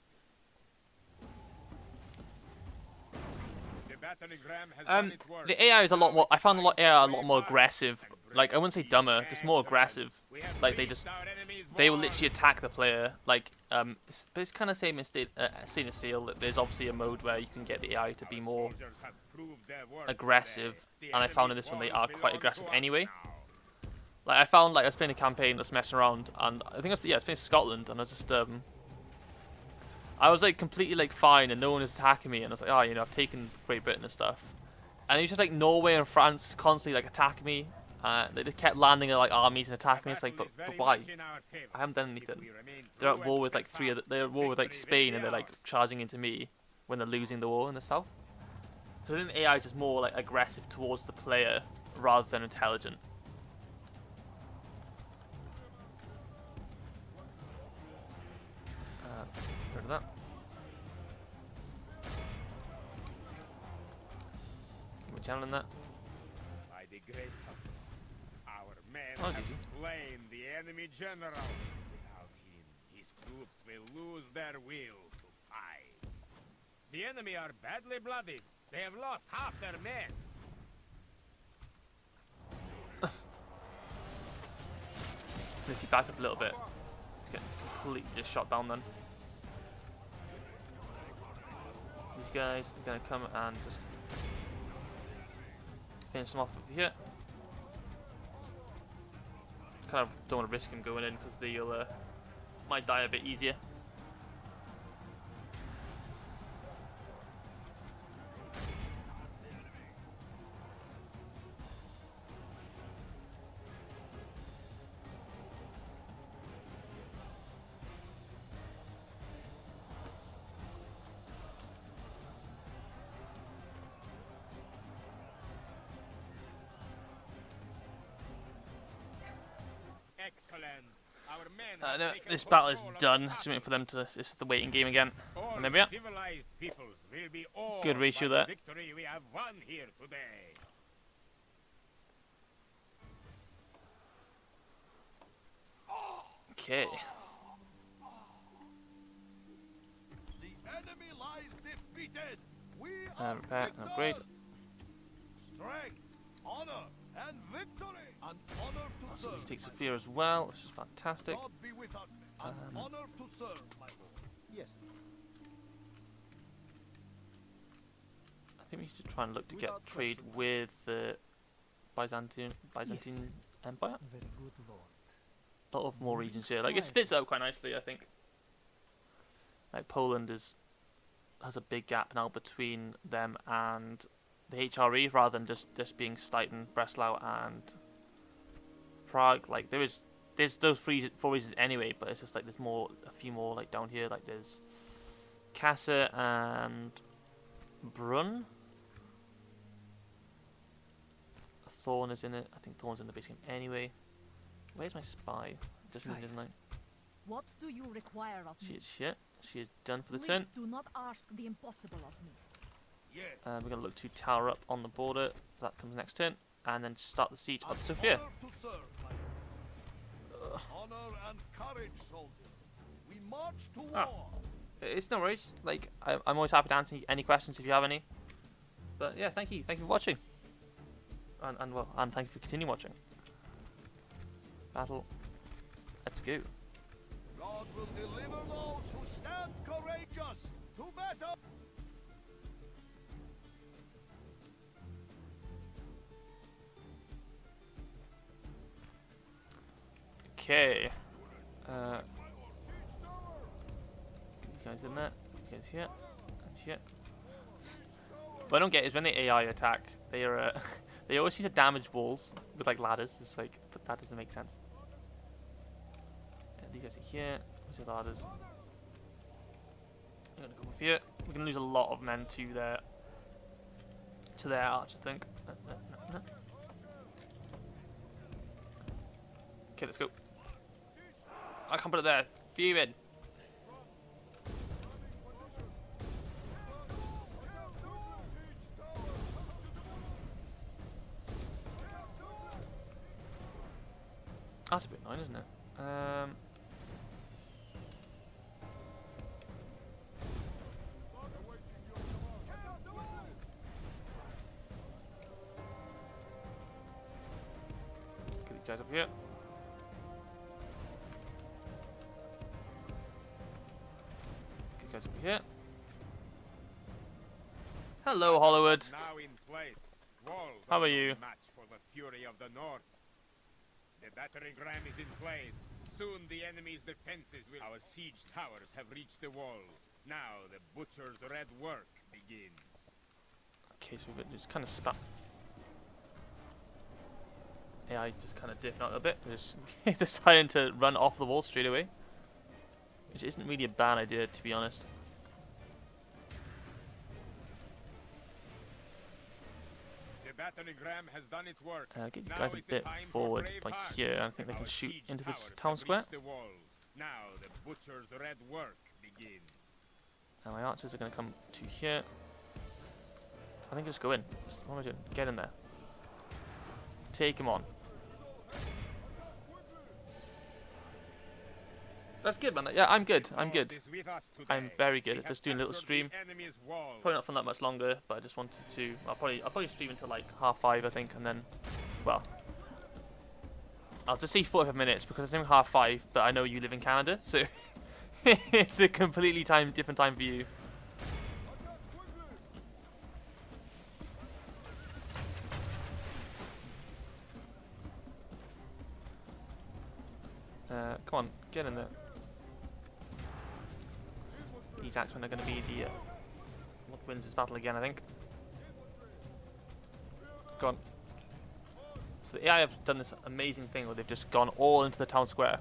The battering ram has done its work. The AI is a lot more. I found AI a lot more aggressive. Like, I wouldn't say dumber, just more aggressive. Like they will literally attack the player. Like, but it's kind of same as Scene of Steel. There's obviously a mode where you can get the AI to be more aggressive, and I found in this one they are quite aggressive anyway. Like, I found like I was playing a campaign that's messing around, and I think I was playing Scotland, and I was just I was like completely like fine, and no one was attacking me, and I was like, oh, you know, I've taken Great Britain and stuff, and it was just like Norway and France constantly like attacking me. They just kept landing like armies and attacking me. It's like, but why? I haven't done anything. They're at war with like they're at war with like Spain, and they're like charging into me when they're losing the war in the south. So I think AI is just more like aggressive towards the player rather than intelligent. Rid of that. We're channeling that. By the grace of our men Oh, have slain the enemy general. Without him, his troops will lose their will to fight. The enemy are badly bloodied. They have lost half their men. Let's back up a little bit. Let's get completely just shot down then. These guys are going to come and just finish them off over here. kind of don't want to risk him going in because they'll might die a bit easier. Excellent. Our men No, have taken this battle is control of done. the Just waiting for castle. them to. This is the waiting game again. All And there we are. civilized peoples will be awed Good ratio by there. the victory we have won here today. Okay. The enemy lies defeated. We are Repair and upgrade. victors. Strength, honor, and victory. An honor to So serve. he takes Sophia as well, which is fantastic. God be with us. An honor to serve, my lord. Yes. I think we should try and look to get Without trade question. with the Byzantine Empire. Very good, lord. A lot of more regions here. Like it splits out quite nicely, I think. Like Poland has a big gap now between them and the HRE, rather than just being Stuyten, Breslau, and Prague. Like there's those four regions anyway, but it's just like there's a few more like down here. Like there's Kassel and Brunn. Thorn is in it. I think Thorn's in the base game anyway. Where's my spy? Doesn't Sire. even like. What do you require of She me? is shit. She is done for the turn. Please do not ask the impossible of me. Yes. We're gonna look to tower up on the border. That comes next turn, and then start the siege An of Sofia. honor to serve, my lord. Honor and courage, soldiers. We march to Ah. war. It's no worries. Like I'm always happy to answer any questions if you have any. But yeah, thank you for watching, and thank you for continuing watching. Battle. Let's go. God will deliver those who stand courageous to battle. Okay. These guys in there. These guys here. And here. What I don't get is when the AI attack, they are they always seem to damage walls with like ladders. It's like, but that doesn't make sense. Yeah, these guys are here. These are the ladders. I'm gonna go over here. We're gonna lose a lot of men to their archers, I think. Okay, let's go. I can't put it there. Fuming. That's a bit annoying, isn't it? Get these guys up here. Get these guys up here. Hello, Hollywood. Now in place. Walls How are no you? match for the fury of the north. The battering ram is in place. Soon the enemy's defenses will. Our siege towers have reached the walls. Now the butcher's red work begins. Okay, so we've got just kind of spam. AI just kind of diffing out a bit. Just deciding to run off the wall straight away, which isn't really a bad idea, to be honest. The battering ram has done its work. Get these Now guys a is the bit time for forward brave by hearts. here. I think they can Our shoot siege into this towers town have square. reached the walls. Now the butcher's red work begins. And my archers are going to come to here. I think just go in. What am I doing? Get in there. Take him on. That's good, man. Yeah, I'm good. I'm good. God is with us I'm today. very good We at have just doing a little captured stream. the enemy's wall. Probably not for that much longer, but I just wanted to. I'll probably stream until like 5:30, I think, and then, well, I'll just say 45 minutes because it's only 5:30. But I know you live in Canada, so it's a completely different time for you. Come on, get in there. These axemen are going to be the what wins this battle again, I think. Go on. So the AI have done this amazing thing where they've just gone all into the town square,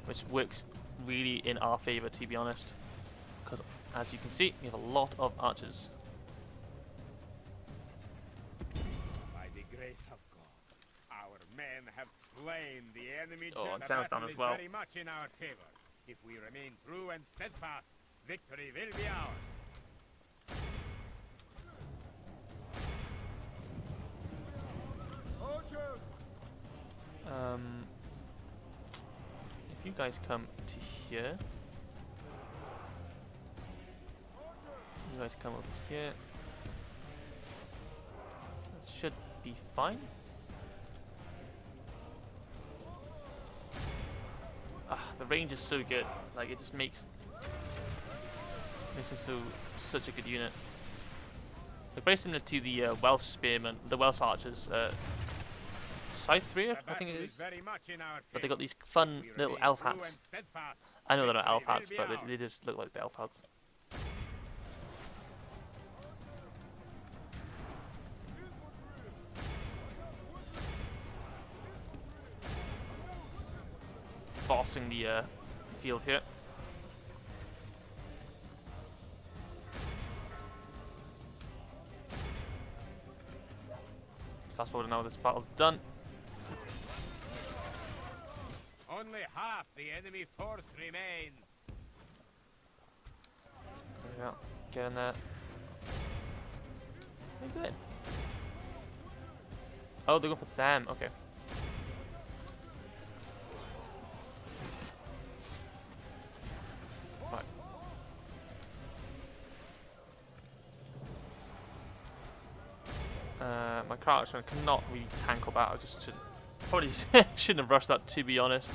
which works really in our favour, to be honest. Because as you can see, we have a lot of archers. By the grace of God, our men have slain the enemy. Oh, The General's down battle as is well. very much in our favor. If we remain true and steadfast, victory will be ours. If you guys come to here, you guys come over here. That should be fine. The range is so good. Like it just makes this such a good unit. Like very similar to the Welsh spearmen, the Welsh archers. Scythe 3, I think it is. But they got these fun little elf hats. I know they're not elf hats, but they just look like the elf hats. Bossing the field here. Fast forward now, this battle's done. Only half the enemy force remains. There we go. Get in there. Very good. Oh, they're going for them. Okay. Right. My character cannot really tackle that. I just should probably shouldn't have rushed that, to be honest.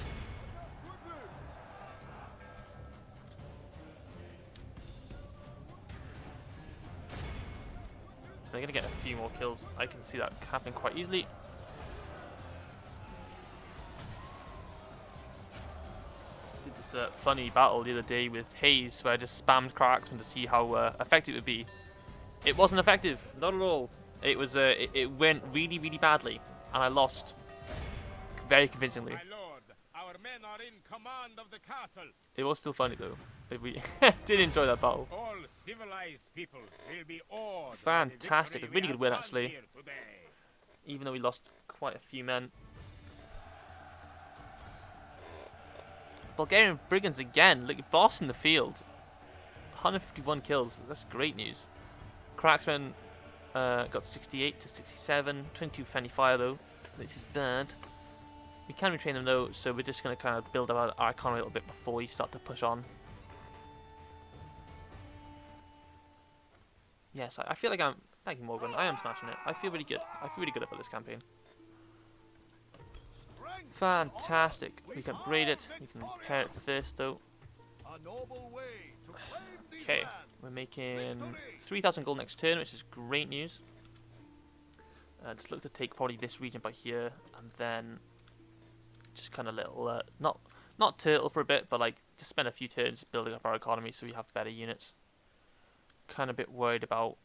They're gonna get a few more kills. I can see that happening quite easily. Did this funny battle the other day with Hayes, where I just spammed Cracksman to see how effective it would be. It wasn't effective, not at all. It was it went really, really badly, and I lost very convincingly. My lord, our men are in command of the castle. It was still funny though. We did enjoy that battle. All civilized peoples will be awed. Fantastic, a really good win actually. Even though we lost quite a few men. Bulgarian brigands again, look, bossing the field. 151 kills, that's great news. Cracksman got 68 to 67, 22 friendly fire though. This is bad. We can retrain them though, so we're just going to kind of build up our economy a little bit before we start to push on. Yes, I feel like I'm... Thank you, Morgan. I am smashing it. I feel really good. I feel really good about this campaign. Fantastic. We can upgrade it. We can repair it first though. Okay, we're making 3,000 gold next turn, which is great news. Just look to take probably this region by here, and then just kind of little, not turtle for a bit, but like just spend a few turns building up our economy so we have better units. Kind of a bit worried about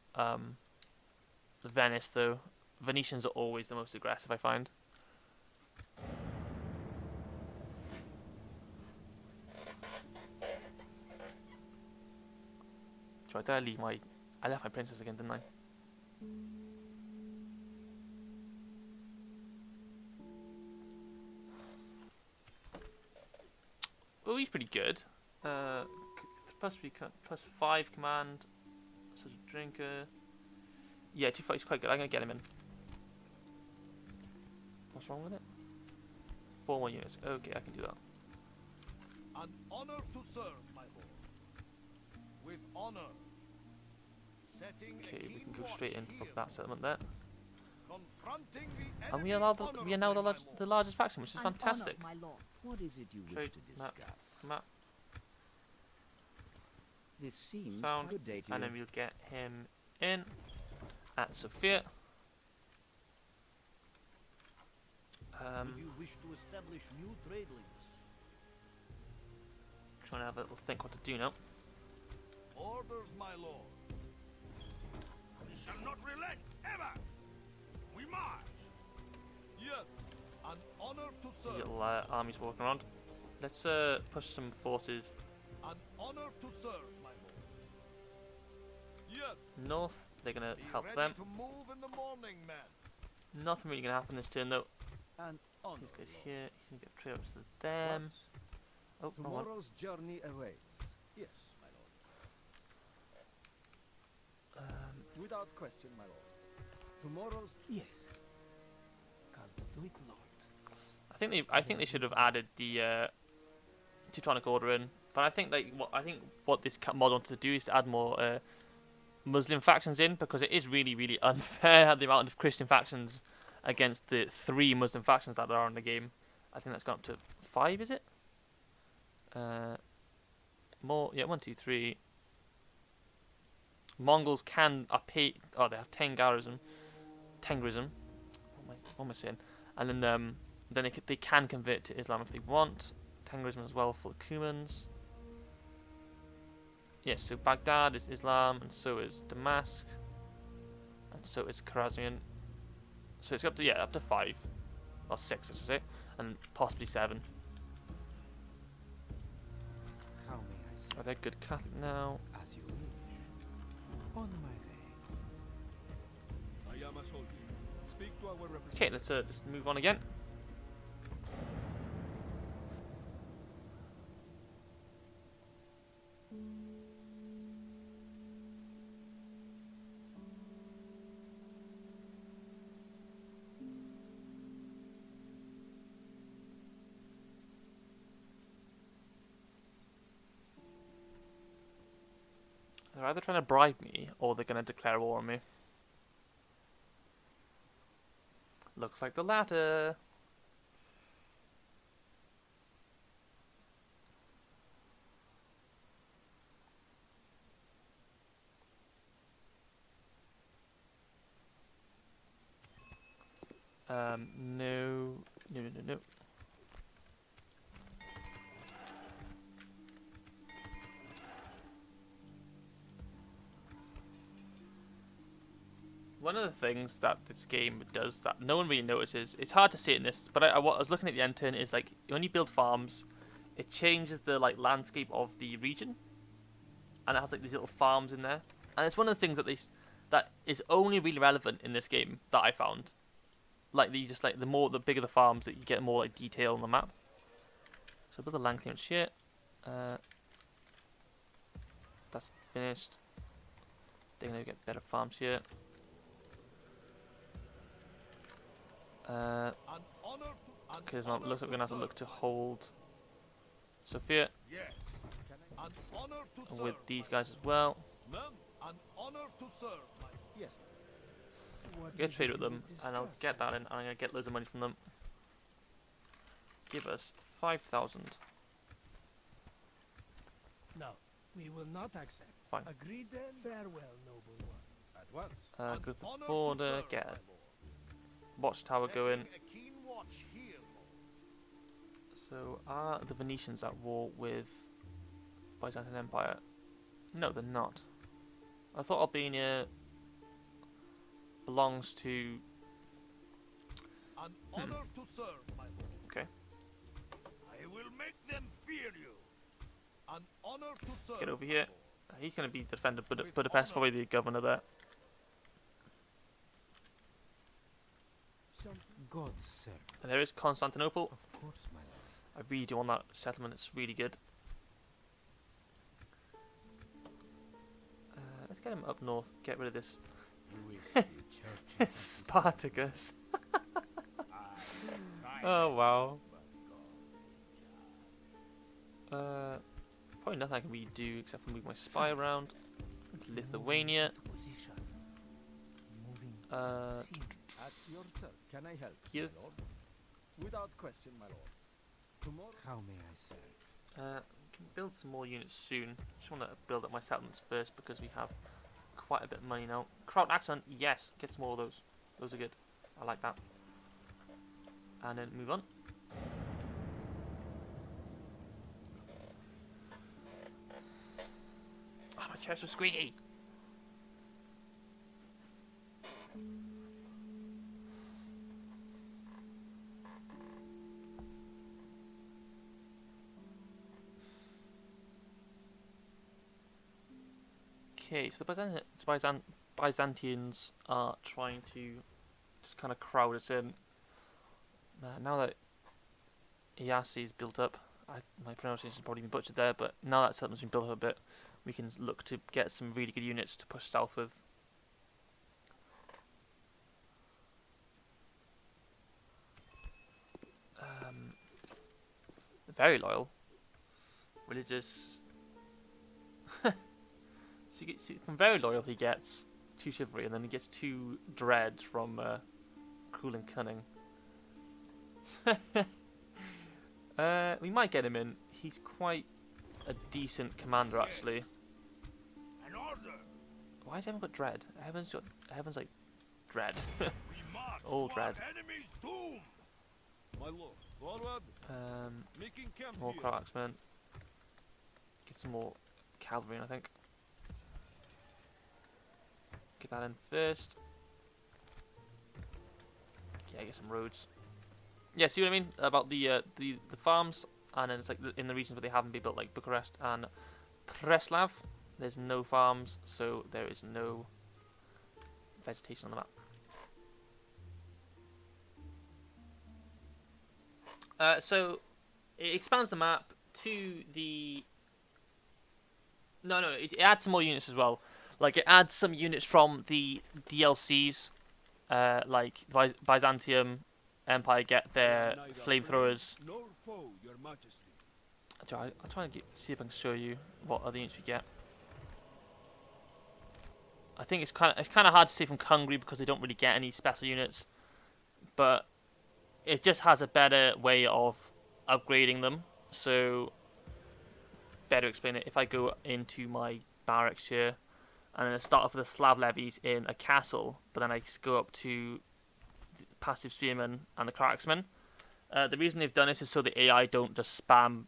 Venice though. Venetians are always the most aggressive, I find. So I left my princess again, didn't I? Oh, he's pretty good. Plus 5 command. Such a drinker. Yeah, 2 fights quite good. I'm gonna get him in. What's wrong with it? 4 more units. Okay, I can do that. An honor to serve, my lord. With honor. Setting Okay, we can go watch straight in for here. that settlement there. Confronting the And we enemy are now honorably, the largest faction, which is An fantastic. honor, my lord. What is it you wish Trade to map. discuss? Map. This seems Sound. good day to And you. then we'll get him in at Sofia. Do you wish to establish new trade links? trying to have a little think what to do now. Orders, my lord. We shall not relent, ever! We march! Yes, an honor to serve. Little armies walking around. Let's push some forces An honor to serve, my lord. Yes. north. They're gonna Be help ready them. to move in the morning, man. Nothing really gonna happen this turn though. An honor. These guys here. You can get trade ups to them. Oh, no one. Tomorrow's journey awaits. Yes, my lord. Without question, my lord. Tomorrow's yes. Can't do it, lord. I think they should have added the Teutonic Order in, but I think what this mod wanted to do is to add more Muslim factions in, because it is really unfair the amount of Christian factions against the 3 Muslim factions that are in the game. I think that's gone up to 5, is it? More, yeah, 1, 2, 3. Mongols can they have Tengrism. What am I saying? And then they can convert to Islam if they want. Tengrism as well for the Cumans. Yes, so Baghdad is Islam, and so is Damascus, and so is Khwarezmian. So it's up to 5, or 6, I should say, and possibly 7. How may I say? Are they good Catholic now? As you wish. On my way. I am a soldier. Speak to our representative. Okay, let's just move on again. They're either trying to bribe me or they're going to declare war on me. Looks like the latter. No. One of the things that this game does that no one really notices, it's hard to see it in this, but I was looking at the end turn, is like when you build farms, it changes the landscape of the region, and it has like these little farms in there, and it's one of the things that is only really relevant in this game that I found. Like the bigger the farms, that you get more like detail on the map. So build a land clearance here. That's finished. They're gonna get better farms here. Because it looks like we're gonna have to look to hold Sophia. Yes. An honor to And serve, with these my guys as well. men, an honor to serve, my Yes. Get trade with them, and I'll get that in, and I'm gonna get loads of money from them. Give us 5,000. No, we will not accept. Fine. Agreed then? Farewell, noble one. At once. An Go to the honor to border, serve, get my a lord. watchtower going. Setting a keen watch here, lord. So are the Venetians at war with Byzantine Empire? No, they're not. I thought Albania belongs to. An honor to serve, my lord. Okay. I will make them fear you. An honor to serve. Get over my here. lord. He's going to be defender With Budapest, honor. probably the governor there. Something. God's servant. And there is Constantinople. Of course, my lord. I really do want that settlement. It's really good. Let's get him up north. Get rid of this You wish the church Spartacus. Oh wow. Probably nothing I can really do except for move my spy around. Lithuania. position. Moving scene. At your service. Can I help, Kiev. my lord? Without question, my lord. Tomorrow. How may I serve? Can build some more units soon. Just want to build up my settlements first because we have quite a bit of money now. Crowd accent, yes, get some more of those. Those are good. I like that. And then move on. chest was squeaky. Okay, so the Byzantines are trying to just kind of crowd us in. Now that Iasi is built up, my pronunciation has probably been butchered there, but now that settlement's been built up a bit, we can look to get some really good units to push south with. Very loyal. Religious. So from very loyal he gets 2 chivalry, and then he gets 2 dread from cruel and cunning. We might get him in. He's quite a decent commander, actually. An order. Why has everyone got dread? Everyone's like dread. We march All to dread. our enemy's doom. My lord, forward. Making camp More here. craftsmen. Get some more cavalry in, I think. Get that in first. Yeah, get some roads. Yeah, see what I mean about the farms, and then it's like in the regions where they haven't been built, like Bucharest and Preslav. There's no farms, so there is no vegetation on the map. So it expands the map to the. No, it adds some more units as well. Like it adds some units from the DLCs, like Byzantium Empire get their flamethrowers. Nor foe, your majesty. I'll try and see if I can show you what other units we get. I think it's kind of hard to see from Hungary because they don't really get any special units, but it just has a better way of upgrading them. So better explain it. If I go into my barracks here, and then I start off with the Slav levies in a castle, but then I go up to the passive spearmen and the cracksmen. The reason they've done this is so the AI don't just spam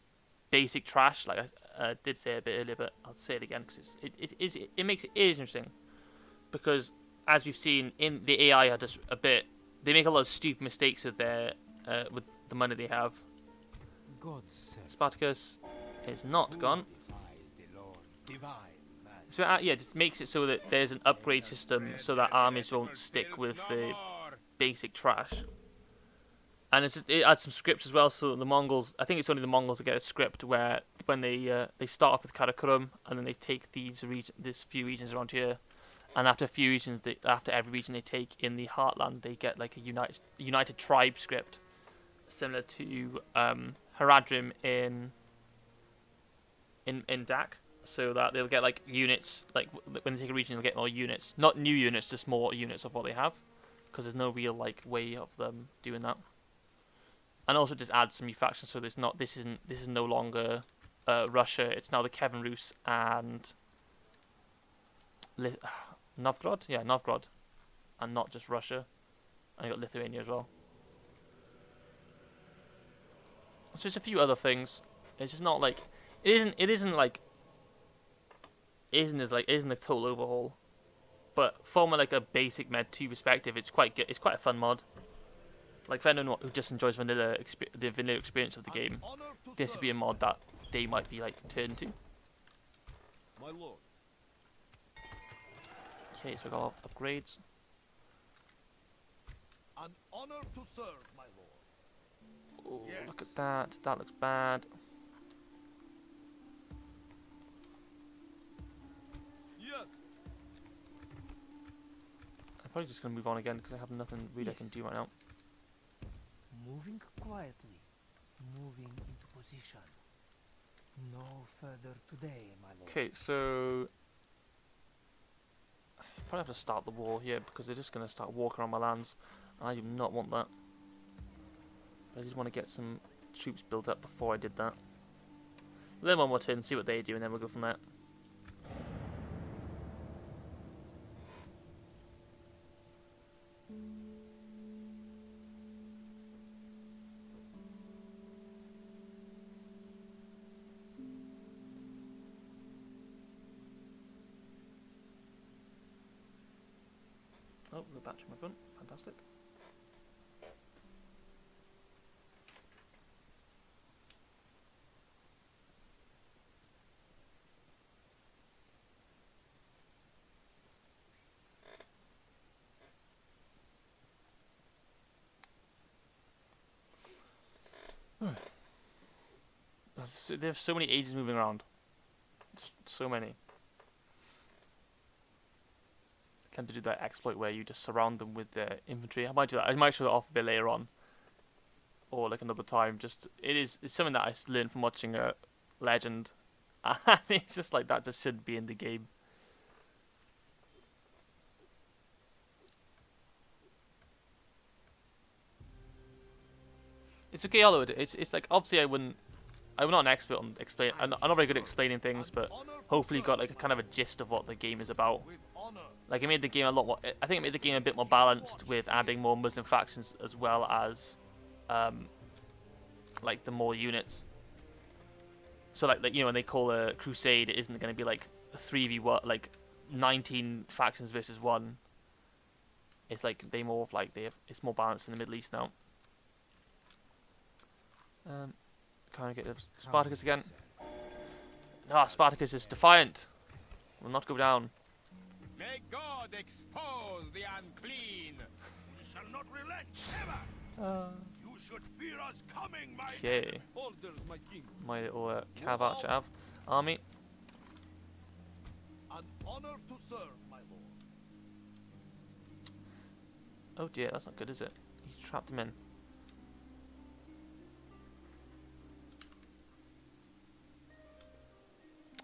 basic trash, like I did say a bit earlier, but I'll say it again because it makes it interesting. Because as we've seen in the AI are just a bit, they make a lot of stupid mistakes with their with the money they have. God's servant Spartacus is not gone. defies the Lord divine man. So yeah, just makes it so that there's an upgrade system so that armies won't stick with the basic trash. And it adds some scripts as well, so the Mongols, I think it's only the Mongols that get a script where when they start off with Karakorum and then they take these few regions around here, and after a few regions, after every region they take in the Heartland, they get like a united tribe script, similar to Haradrim in Dak, so that they'll get like units, like when they take a region they'll get more units, not new units, just more units of what they have, because there's no real like way of them doing that. And also just adds some new factions, so this is no longer Russia, it's now the Kevin Rus and Novgorod, yeah, Novgorod, and not just Russia. And you got Lithuania as well. So there's a few other things. It's just not like it isn't a total overhaul, but from like a basic Med 2 perspective, it's quite good. It's quite a fun mod. Like for anyone who just enjoys the vanilla experience of the game, this would be a mod that they might be like turned to. My lord. Okay, so I got upgrades. An honor to serve, my lord. Oh, look at that. That looks bad. Yes. I'm probably just going to move on again because I have nothing really I can do right now. Moving quietly, moving into position. No further today, my lord. Okay, so I probably have to start the war here because they're just going to start walking around my lands. I do not want that. I just want to get some troops built up before I did that. Then one more turn, see what they do, and then we'll go from there. battery in my phone. Fantastic. There's so many agents moving around. So many. I tend to do that exploit where you just surround them with their infantry. I might do that. I might show it off a bit later on, or like another time. It's something that I learned from watching Legend, and it's just like that. Just should be in the game. It's okay, although it's like obviously I'm not an expert on explain. I'm not very good at explaining things, but hopefully you got like a kind of a gist of what the game is about. Like it made the game a lot more. I think it made the game a bit more balanced with adding more Muslim factions as well as, like the more units. So like you know when they call a crusade, it isn't going to be like 3v1, like 19 factions versus one. It's like it's more balanced in the Middle East now. Can't get Spartacus again. Ah, Spartacus is defiant. Will not go down. May God expose the unclean. We shall not relent ever. You should fear us coming, my Okay. Orders, my king. My little cav archer army. An honor to serve, my lord. Oh dear, that's not good, is it? He trapped him in.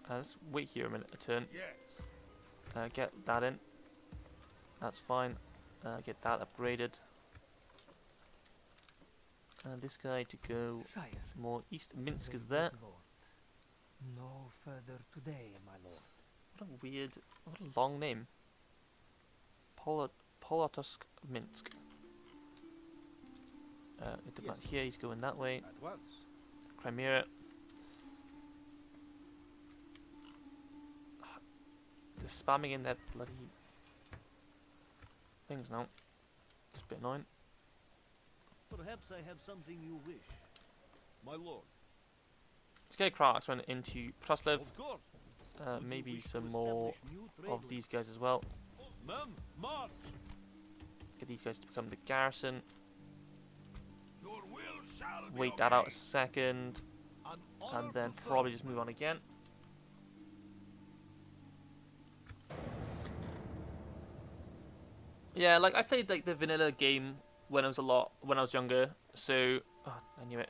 Let's wait here a turn. Yes. Get that in. That's fine. Get that upgraded. And this guy to go Sire, more east. Minsk the is there. good lord. No further today, my lord. What a weird, what a long name. Polotusk Minsk. Into that here, he's going that way. At once. Crimea. They're spamming in their bloody things now. It's a bit annoying. Perhaps I have something you wish, my lord. Let's get craftsmen into Praslev. Of course. Maybe Wish to some more establish new trade of routes. these guys as well. Men, march. Get these guys to become the garrison. Your will shall be Wait that out a obeyed. second, An honor and then to serve. probably just move on again. Yeah, like I played like the vanilla game when I was younger. So I knew it.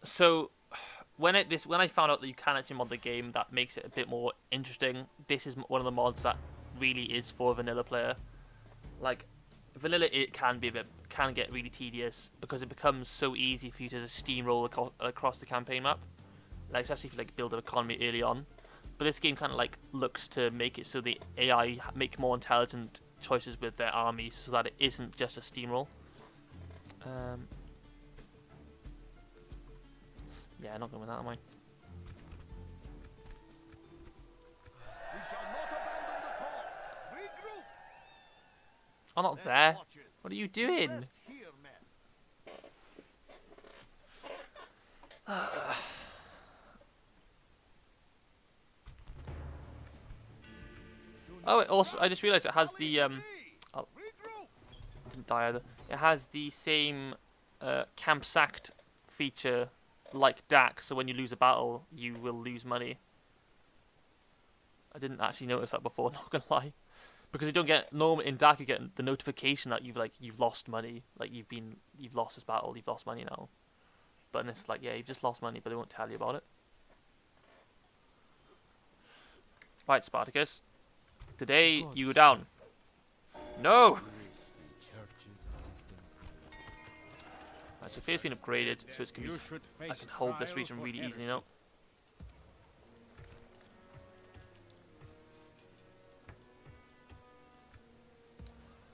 So when I found out that you can actually mod the game, that makes it a bit more interesting. This is one of the mods that really is for a vanilla player. Like vanilla, it can get really tedious because it becomes so easy for you to just steamroll across the campaign map. Like especially if you like build an economy early on. But this game kind of like looks to make it so the AI make more intelligent choices with their armies, so that it isn't just a steamroll. Yeah, not going with that, am I? We shall not abandon the cause. Regroup. I'm not Set there. watches. What are you doing? Rest here, men. Oh, it also I just realised it has the Rally to me. oh. Regroup. didn't die either. It has the same camp sacked feature like DAC, so when you lose a battle, you will lose money. I didn't actually notice that before, not gonna lie, because you don't get normally in DAC you get the notification that you've lost money, like you've lost this battle, you've lost money now. But in this, like, yeah, you've just lost money, but they won't tell you about it. Right, Spartacus. Today you go down. No. Right, so fear's been upgraded, so it's gonna be. I can hold this region really easily now.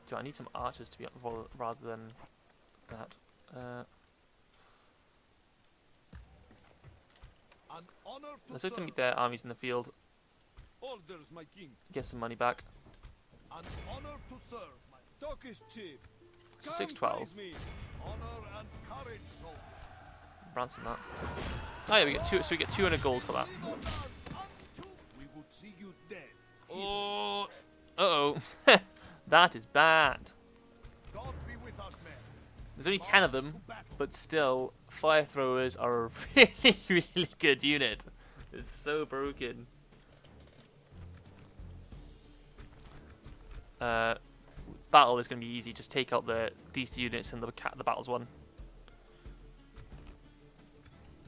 Do I need some archers to be up rather than that? An honor to Let's look to serve. meet their armies in the field, Orders, my king. get some money back. An honor to serve, Talk is cheap. So Come 612. face me. Honor and courage, soldier. Ransom that. Oh yeah, we get two. So we get 200 gold for that. We would see you dead. Oh, uh-oh. That is bad. God be with us, men. There's only 10 of them, but still, fire throwers are a really, really good unit. It's so broken. Battle is going to be easy. Just take out these units and the battle's won.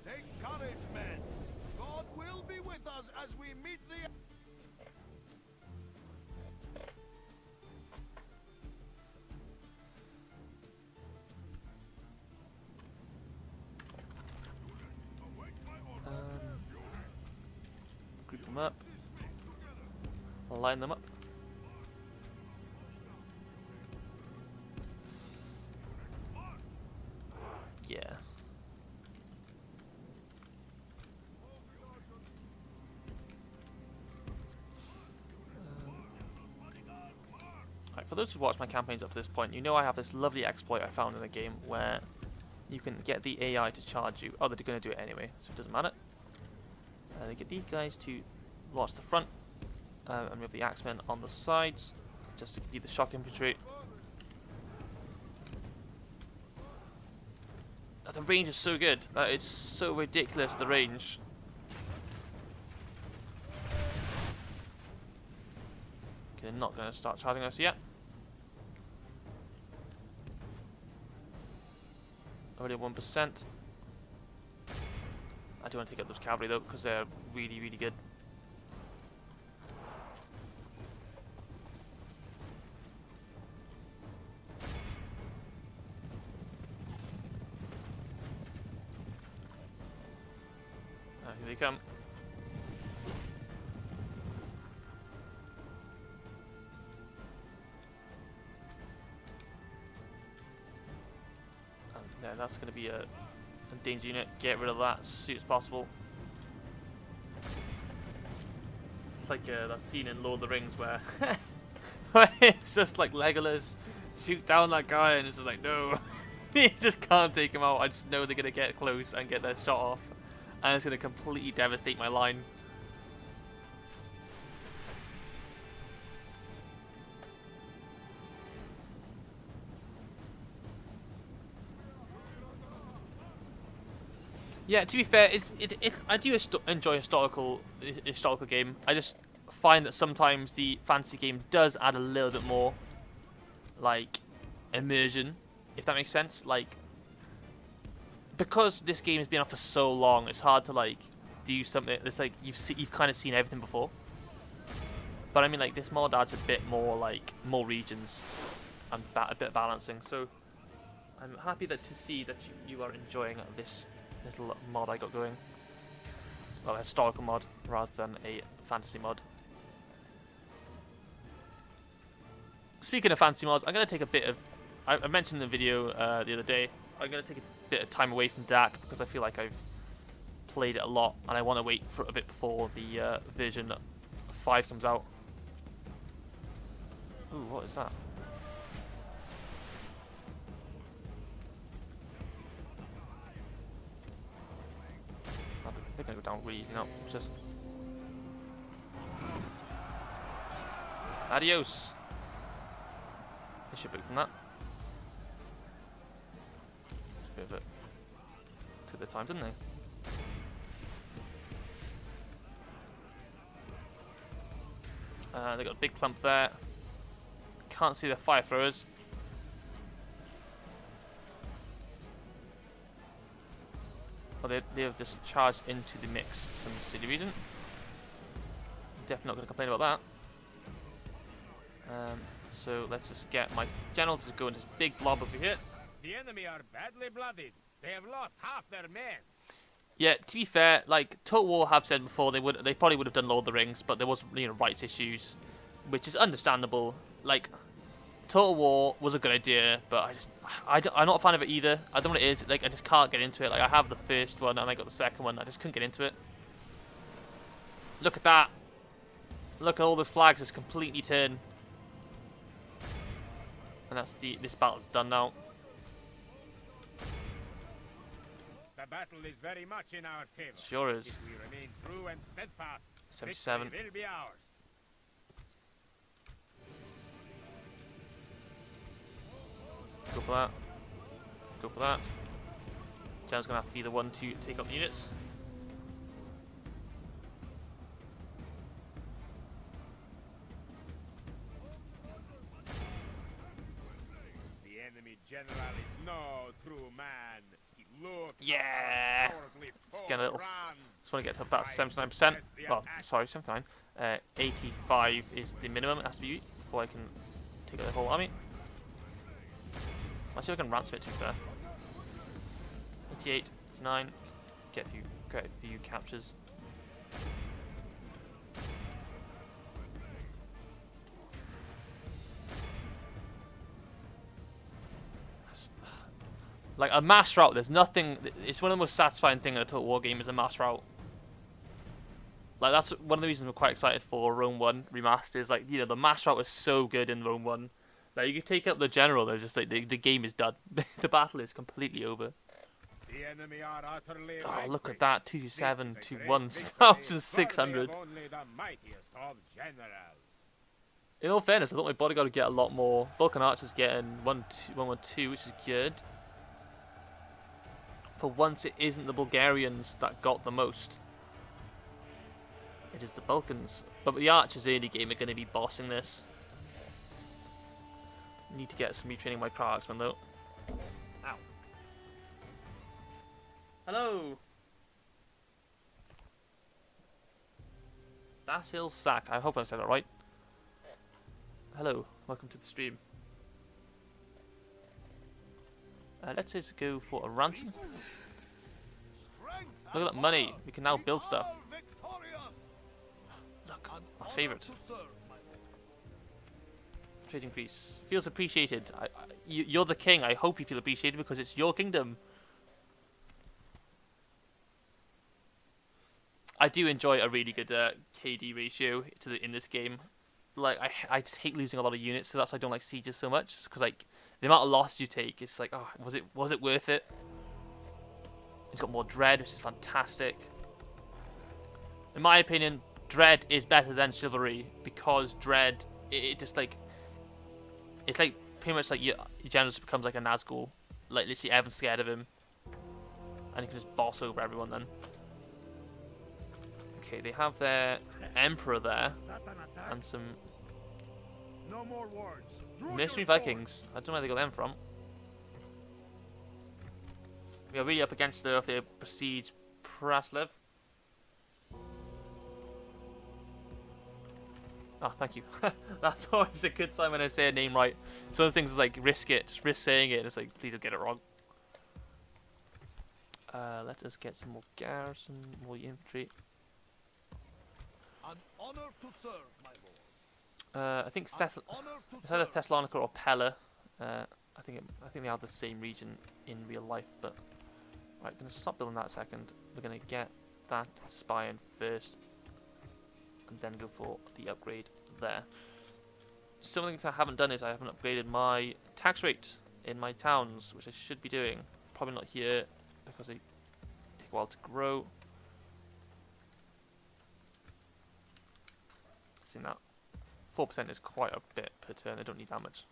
Take courage, men. God will be with us as we meet the... Group them up. Line them up. Yeah. Alright, for those who've watched my campaigns up to this point, you know I have this lovely exploit I found in the game where you can get the AI to charge you. Oh, they're going to do it anyway, so it doesn't matter. They get these guys to watch the front, and we have the axemen on the sides, just to keep the shock infantry. Oh, the range is so good. That is so ridiculous, the range. Okay, they're not going to start charging us yet. Already 1%. I do want to take out those cavalry though, because they're really, really good. Here they come. And yeah, that's going to be a danger unit. Get rid of that as soon as possible. It's like that scene in Lord of the Rings where, where it's just like Legolas shoot down that guy and it's just like no, you just can't take him out. I just know they're gonna get close and get their shot off, and it's gonna completely devastate my line. Yeah, to be fair, I do enjoy historical game. I just find that sometimes the fantasy game does add a little bit more, like, immersion, if that makes sense. Like, because this game has been out for so long, it's hard to like do something. It's like you've kind of seen everything before. But I mean, like, this mod adds a bit more, like, more regions and a bit of balancing. So I'm happy to see that you are enjoying this little mod I got going. Well, a historical mod rather than a fantasy mod. Speaking of fantasy mods, I'm going to take a bit of... I mentioned in the video the other day, I'm going to take a bit of time away from DAC because I feel like I've played it a lot and I want to wait for a bit before the version 5 comes out. Ooh, what is that? They're going to go down really easy now. Just... Adios! They should boot from that. Just a bit of it. Took their time, didn't they? They got a big clump there. Can't see their fire throwers. Well, they have just charged into the mix for some silly reason. Definitely not going to complain about that. So let's just get my general to go into this big blob over here. The enemy are badly blooded. They have lost half their men. Yeah, to be fair, like Totalwar have said before, they probably would have done Lord of the Rings, but there was rights issues, which is understandable. Like, Totalwar was a good idea, but I'm not a fan of it either. I don't know what it is. Like, I just can't get into it. Like, I have the first one and I got the second one. I just couldn't get into it. Look at that. Look at all those flags just completely turn. And that's this battle's done now. The battle is very much in our favor. Sure is. If we remain true and steadfast, 77. victory will be ours. Go for that. Go for that. Jen's gonna have to be the one to take up the units. The enemy general is no true man. He looked Yeah. cowardly Let's get a little. runs. Just want to get to about 79%. Well, sorry, 79. 85 is the minimum it has to be before I can take out the whole army. I'll see if I can ransom it, to be fair. 88, 89. Get a few captures. Like a mass route, there's nothing. It's one of the most satisfying things in a Total War game is a mass route. Like that's one of the reasons we're quite excited for Rome 1 remastered. Is like, you know, the mass route was so good in Rome 1. Like you can take up the general, there's just like the game is done. The battle is completely over. The enemy are utterly Oh, look at vanquished. that, This is 227 a to great 1,600. victory, for they have only the mightiest of generals. In all fairness, I thought my bodyguard would get a lot more. Vulcan Archer's getting 112, which is good. For once, it isn't the Bulgarians that got the most. It is the Balkans. But the Archers early game are going to be bossing this. Need to get some retraining my Pragsman though. Ow. Hello! Basil Sack. I hope I said that right. Hello, welcome to the stream. Let's just go for a ransom. Look at that money. We can now build stuff. Look, our favourite. Trade increase. Feels appreciated. You're the king. I hope you feel appreciated because it's your kingdom. I do enjoy a really good KD ratio in this game. Like I just hate losing a lot of units, so that's why I don't like sieges so much. Because like the amount of loss you take, it's like, oh, was it worth it? It's got more dread, which is fantastic. In my opinion, dread is better than chivalry because dread, it just like, it's like pretty much like your general just becomes like a Nazgul, like literally everyone's scared of him, and you can just boss over everyone then. Okay, they have their emperor there, and some No more words. Draw mercenary your sword. Vikings. I don't know where they got them from. We are really up against the if they besiege Praslev. Oh, thank you. That's always a good sign when I say a name right. Some of the things is like risk it, just risk saying it. It's like please don't get it wrong. Let us get some more garrison, more infantry. An honor to serve, my lord. I think An honor to it's either serve. Thessalonica or Pella. I think they are the same region in real life. But right, gonna stop building that a second. We're gonna get that spy in first, and then go for the upgrade there. Something I haven't done is I haven't upgraded my tax rate in my towns, which I should be doing. Probably not here because they take a while to grow. Seen that 4% is quite a bit per turn. I don't need that much.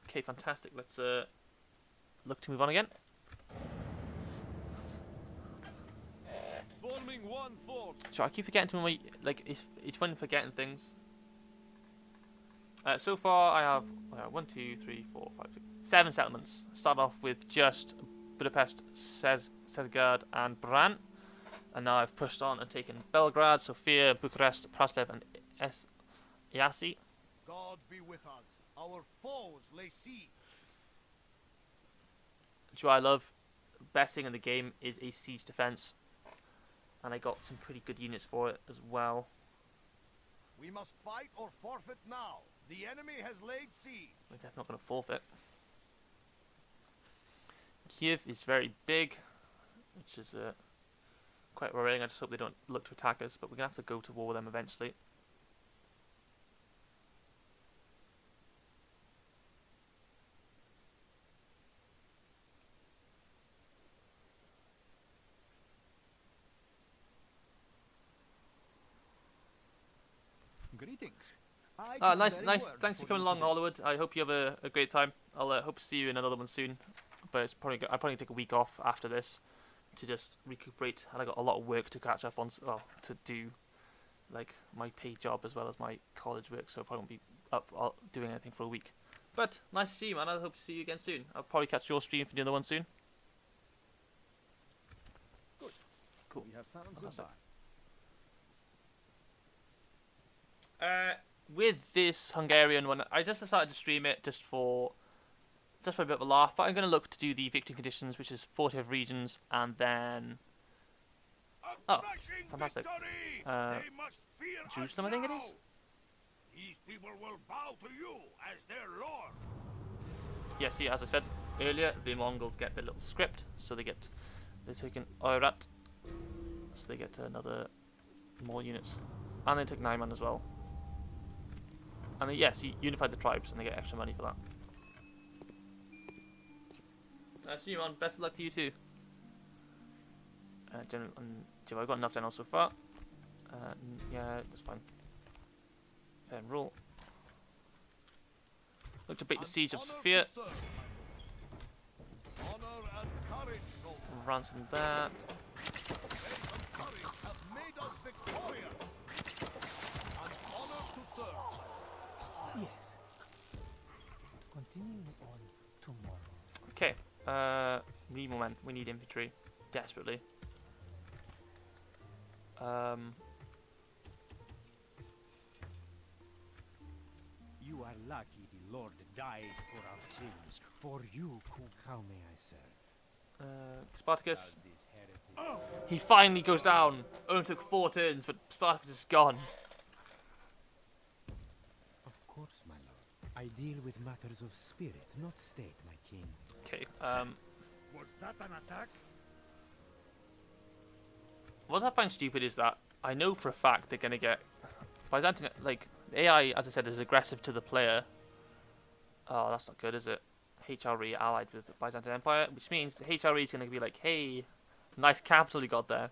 Okay, fantastic. Let's look to move on again. Forming one force. So I keep forgetting to my it's fun forgetting things. So far I have 1, 2, 3, 4, 5, 6, 7 settlements. Start off with just Budapest, Szeged, and Bran, and now I've pushed on and taken Belgrade, Sofia, Bucharest, Praslev, and Iasi. God be with us. Our foes lay siege. Which I love. Best thing in the game is a siege defense, and I got some pretty good units for it as well. We must fight or forfeit now. The enemy has laid siege. We're definitely not going to forfeit. Kiev is very big, which is quite worrying. I just hope they don't look to attack us, but we're going to have to go to war with them eventually. I can Nice, very nice. word Thanks for for coming you along, today. Hollywood. I hope you have a great time. I'll hope to see you in another one soon. But it's probably I'll probably take a week off after this to just recuperate. And I got a lot of work to catch up on. Well, to do like my paid job as well as my college work. So I probably won't be up doing anything for a week. But nice to see you, man. I hope to see you again soon. I'll probably catch your stream for the other one soon. Good. Cool. We have found Fantastic. goodbye. With this Hungarian one, I just decided to stream it just for a bit of a laugh. But I'm going to look to do the victory conditions, which is 45 regions, and then fantastic. Jerusalem, I think it is. These people will bow to you as their lord. Yeah, see, as I said earlier, the Mongols get their little script, so they're taking Oirat, so they get another more units, and they take Naiman as well. And then, yes, you unify the tribes, and they get extra money for that. See you, man. Best of luck to you too. General, I've got enough generals so far. Yeah, that's fine. Rule. Look to break the siege of Sofia. Honor and courage, soldier. Ransom that. Faith and courage have made us victorious. An honor to serve. Yes. Continue on tomorrow. Okay. We need more men. We need infantry desperately. You are lucky the Lord died for our sins. For you, how may I serve? Spartacus. Does this heretic He finally goes down. Only took 4 turns, but Spartacus is gone. Of course, my lord. I deal with matters of spirit, not state, my king. Okay. Was that an attack? What I find stupid is that I know for a fact they're gonna get Byzantine. Like AI, as I said, is aggressive to the player. Oh, that's not good, is it? HRE allied with the Byzantine Empire, which means the HRE is gonna be like, hey, nice capital you got there.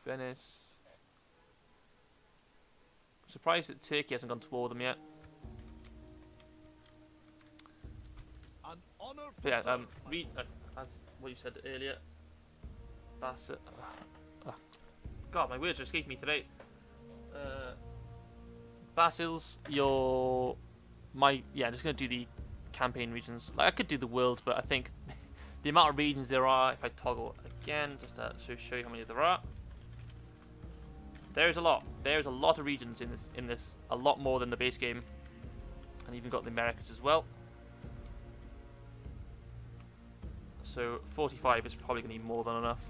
Venice. I'm surprised that Turkey hasn't gone to war with them yet. An honor to But yeah, serve. read as what you said earlier. That's it. God, my words are escaping me today. Basils, just gonna do the campaign regions. Like I could do the world, but I think the amount of regions there are, if I toggle again, just to show you how many there are. There's a lot. There's a lot of regions in this. A lot more than the base game, and even got the Americas as well. So 45 is probably gonna be more than enough.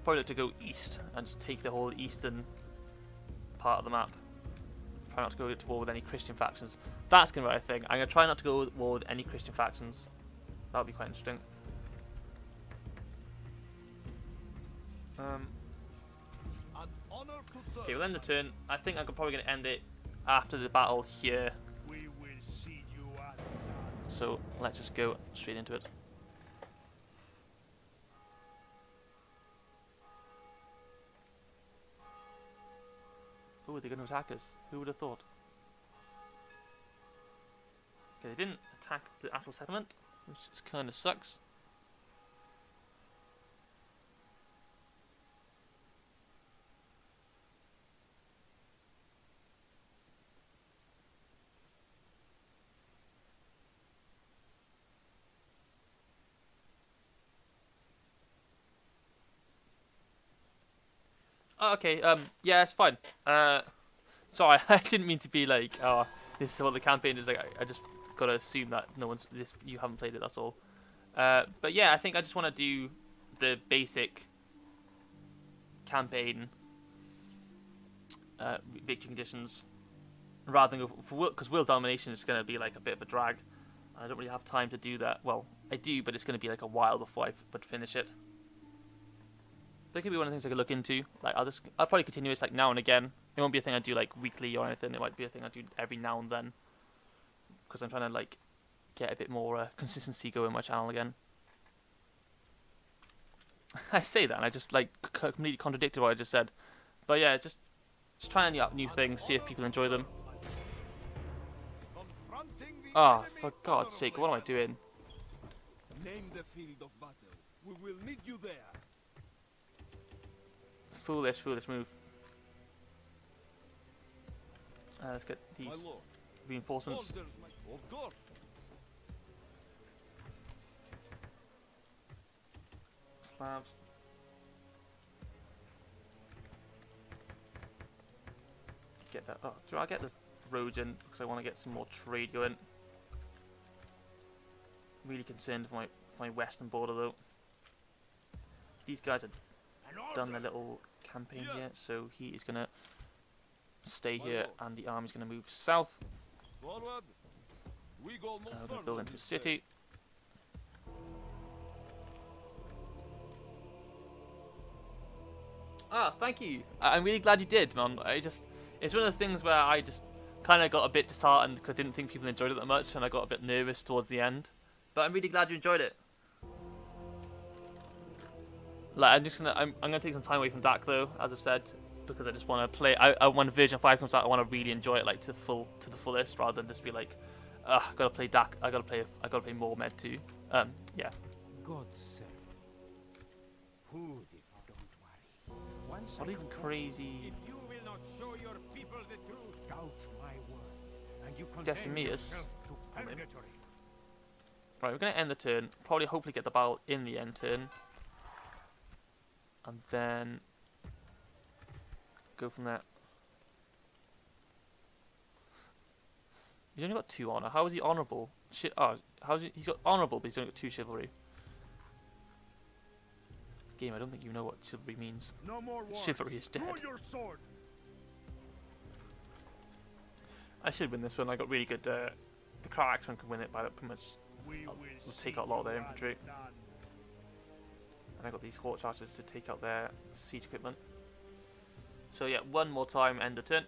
Probably look to go east and just take the whole eastern part of the map. Try not to go to war with any Christian factions. That's going to be my thing. I'm going to try not to go to war with any Christian factions. That would be quite interesting. An honor to serve. Okay, we'll end the turn. I think I'm probably going to end it after the battle here. We will see you at So let's just go straight into it. Oh, they're going to attack us. Who would have thought? Okay, they didn't attack the actual settlement, which kind of sucks. Oh, okay, yeah, it's fine. Sorry, I didn't mean to be like, oh, this is what the campaign is like. I just gotta assume that you haven't played it, that's all. But yeah, I think I just want to do the basic campaign victory conditions rather than go for because world domination is going to be like a bit of a drag. I don't really have time to do that. Well, I do, but it's going to be like a while before I finish it. That could be one of the things I could look into. Like I'll probably continue this like now and again. It won't be a thing I do like weekly or anything. It might be a thing I do every now and then because I'm trying to like get a bit more consistency going on my channel again. I say that and I just like completely contradicted what I just said. But yeah, just trying out new things, see if people enjoy them. Confronting the Ah, enemy for God's sake, what am I doing? Name the field of battle. We will meet you there. Foolish move. Let's get My these lord. reinforcements. Orders, my of course. Slabs. Get that. Oh, do I get the roads in because I want to get some more trade going? Really concerned for my western border though. These guys have done their little campaign here, so he is gonna stay here, and the army's gonna move south. Forward. We go no We're gonna further build into a this city. Ah, thank you. I'm really glad you did, man. It's one of those things where I just kind of got a bit disheartened because I didn't think people enjoyed it that much, and I got a bit nervous towards the end. But I'm really glad you enjoyed it. Like, I'm gonna take some time away from DAC though, as I've said, because I just want to play. When version 5 comes out, I want to really enjoy it like to the fullest, rather than just be like, I gotta play DAC. I gotta play more Med 2. Yeah. God save food if you don't worry. Once What I are these control crazy If you will not show your people the truth, doubt my word, and you condemn decimators? yourself to Come in. purgatory. Right, we're gonna end the turn. Probably, hopefully, get the battle in the end turn, and then go from there. He's only got 2 honor. How is he honorable? How's he? He's got honorable, but he's only got 2 chivalry. Game, I don't think you know what chivalry means. No more wars. Chivalry is dead. Draw your sword. I should win this one. I got really good. The Kraxman can win it by pretty much. We'll take out a lot of their infantry. And I got these Hawk Archers to take out their siege equipment. So yeah, one more time, end the turn.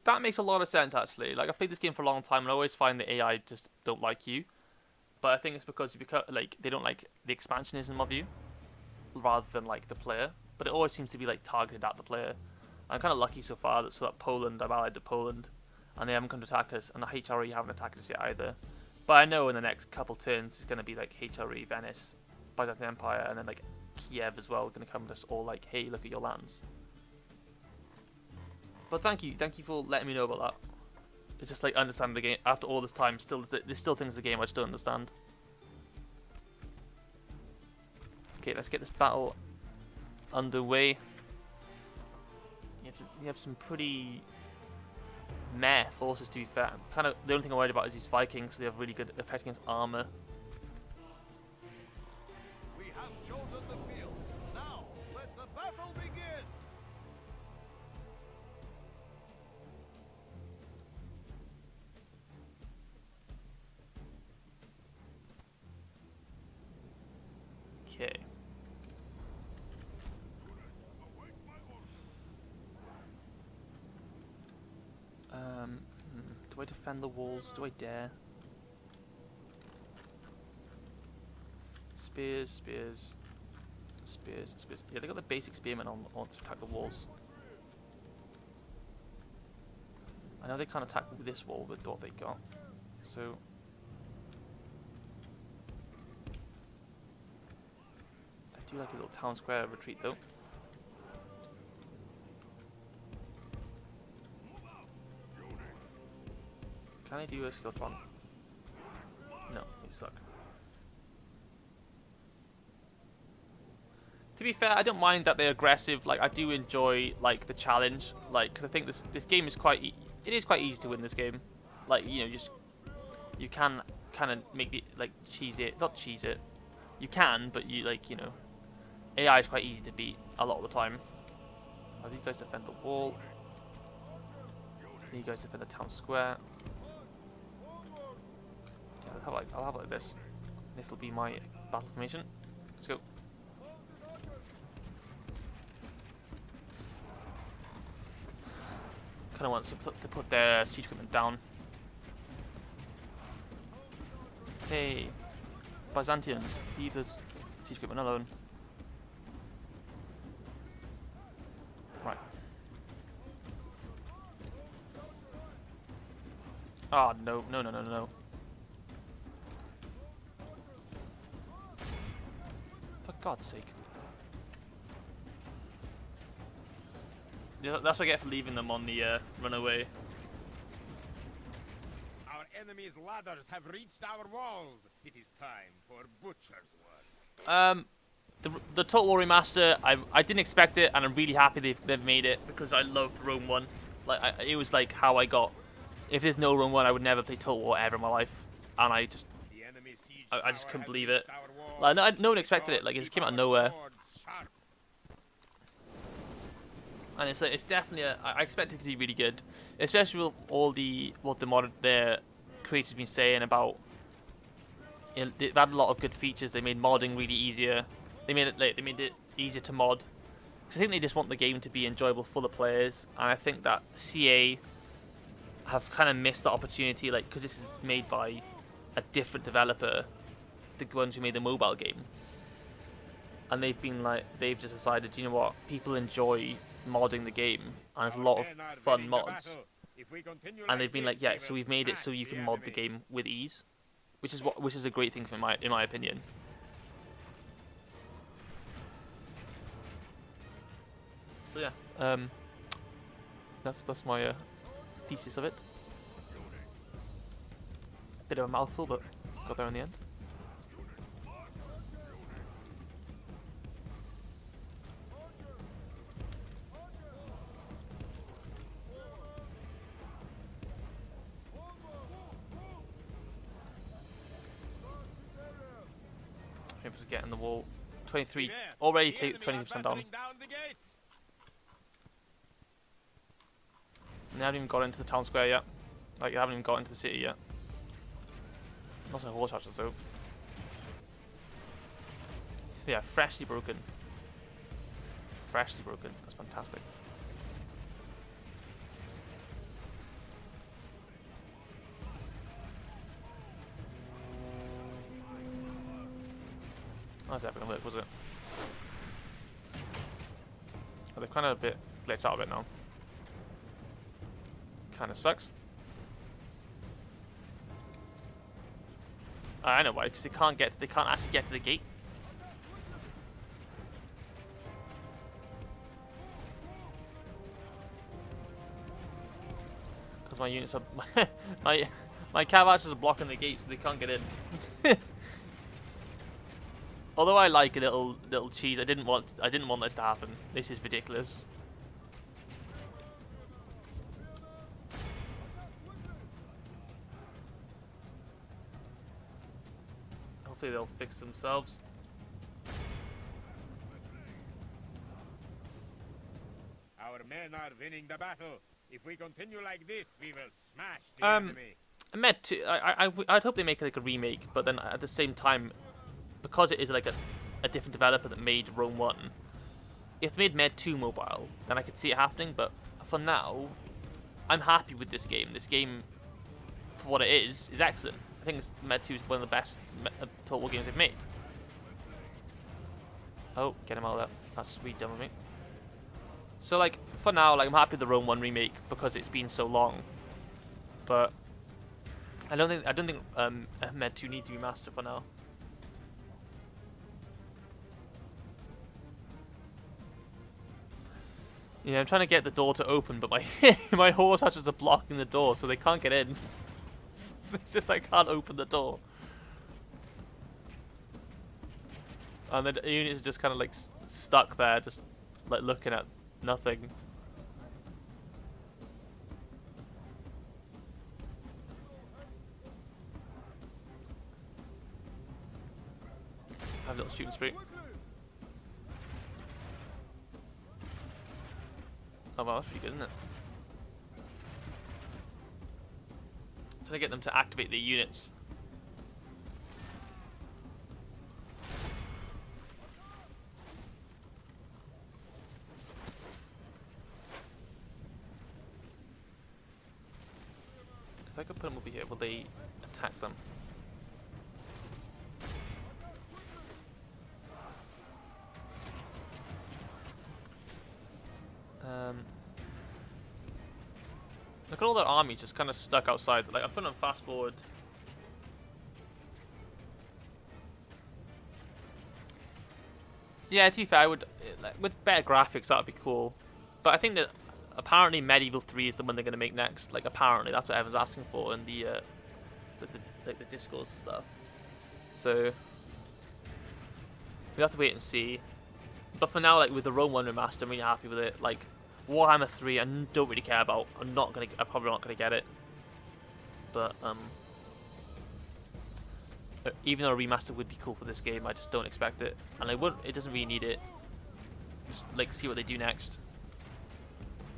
That makes a lot of sense actually. Like, I've played this game for a long time and I always find the AI just don't like you. But I think it's because they don't like the expansionism of you rather than like the player. But it always seems to be like targeted at the player. I'm kind of lucky so far that Poland, I'm allied to Poland, and they haven't come to attack us, and the HRE haven't attacked us yet either. But I know in the next couple turns it's going to be like HRE, Venice, Byzantine Empire, and then like Kiev as well, going to come to us all like, hey, look at your lands. But thank you for letting me know about that. It's just like understanding the game after all this time. There's still things in the game I just don't understand. Okay, let's get this battle underway. You have some pretty meh forces, to be fair. Kind of the only thing I'm worried about is these Vikings. They have really good effect against armor. We have chosen the field. Now, let the battle begin. Okay. Do I defend the walls? Do I dare? Spears. Yeah, they got the basic spearmen on to attack the walls. I know they can't attack this wall with what they got, so. I do like a little town square retreat though. Can I do a skilltron? No, they suck. To be fair, I don't mind that they're aggressive. Like, I do enjoy like the challenge. Like, because I think this game is quite easy to win this game. Like, you know, you can kind of make the not cheese it. You can, but you know, AI is quite easy to beat a lot of the time. Oh, these guys defend the wall. These guys defend the town square. Yeah, I'll have it like this. This will be my battle formation. Let's go. Kind of wants to put their siege equipment down. Hey, Byzantians, leave the siege equipment alone. Right. Ah, no, no, no, no, no. For God's sake. Yeah, that's what I get for leaving them on the runaway. Our enemies' ladders have reached our walls. It is time for butcher's work. The Total War remaster, I didn't expect it, and I'm really happy they've made it because I loved Rome 1. Like it was like how I got. If there's no Rome 1, I would never play Total War ever in my life, and I just couldn't believe it. Like no one expected it. Like it just came out of nowhere. And it's definitely I expect it to be really good, especially with all what the creators been saying about. You know, they've had a lot of good features. They made modding really easier. They made it easier to mod. Because I think they just want the game to be enjoyable for the players, and I think that CA have kind of missed the opportunity, like because this is made by a different developer, the ones who made the mobile game, and they've just decided, you know what, people enjoy modding the game, and there's a lot of fun mods, and they've been like, yeah, so we've made it so you can mod the game with ease, which is a great thing in my opinion. So yeah, that's my thesis of it. Bit of a mouthful, but got there in the end. Able to get in the wall. 23 already take 20% down. And they haven't even got into the town square yet. Like, you haven't even got into the city yet. Not so horse archers though. Yeah, freshly broken. Freshly broken. That's fantastic. How's that gonna work, was it? Oh, they're kind of a bit glitched out of it now. Kind of sucks. I know why, because they can't actually get to the gate. Because my units are my cav archers are blocking the gate, so they can't get in. Although I like a little cheese, I didn't want this to happen. This is ridiculous. Hopefully they'll fix themselves. Our men are winning the battle. If we continue like this, we will smash the enemy. I'd hope they make like a remake, but then at the same time, because it is like a different developer that made Rome 1, if they made Med 2 mobile, then I could see it happening, but for now, I'm happy with this game. This game, for what it is excellent. I think Med 2 is one of the best Total War games they've made. Oh, get him out of there. That's really dumb of me. So, like, for now, like, I'm happy with the Rome 1 remake because it's been so long. But I don't think Med 2 needs to be remastered for now. Yeah, I'm trying to get the door to open, but my horse archers are blocking the door, so they can't get in. It's just I can't open the door. And the units are just kind of like stuck there, just like looking at nothing. Have a little shooting spree. Oh well, that's pretty good, isn't it? Trying to get them to activate their units. could put them over here. Will they attack them? Look at all their armies just kind of stuck outside. Like, I'm putting on fast forward. Yeah, to be fair, I would, like, with better graphics, that would be cool. But I think that apparently Medieval 3 is the one they're going to make next. Like, apparently, that's what everyone's asking for in the Discords and stuff. So we have to wait and see. But for now, like, with the Rome 1 remaster, I'm really happy with it. Like, Warhammer 3, I don't really care about. I'm probably not gonna get it. But even though a remaster would be cool for this game, I just don't expect it, and it doesn't really need it. Just like see what they do next.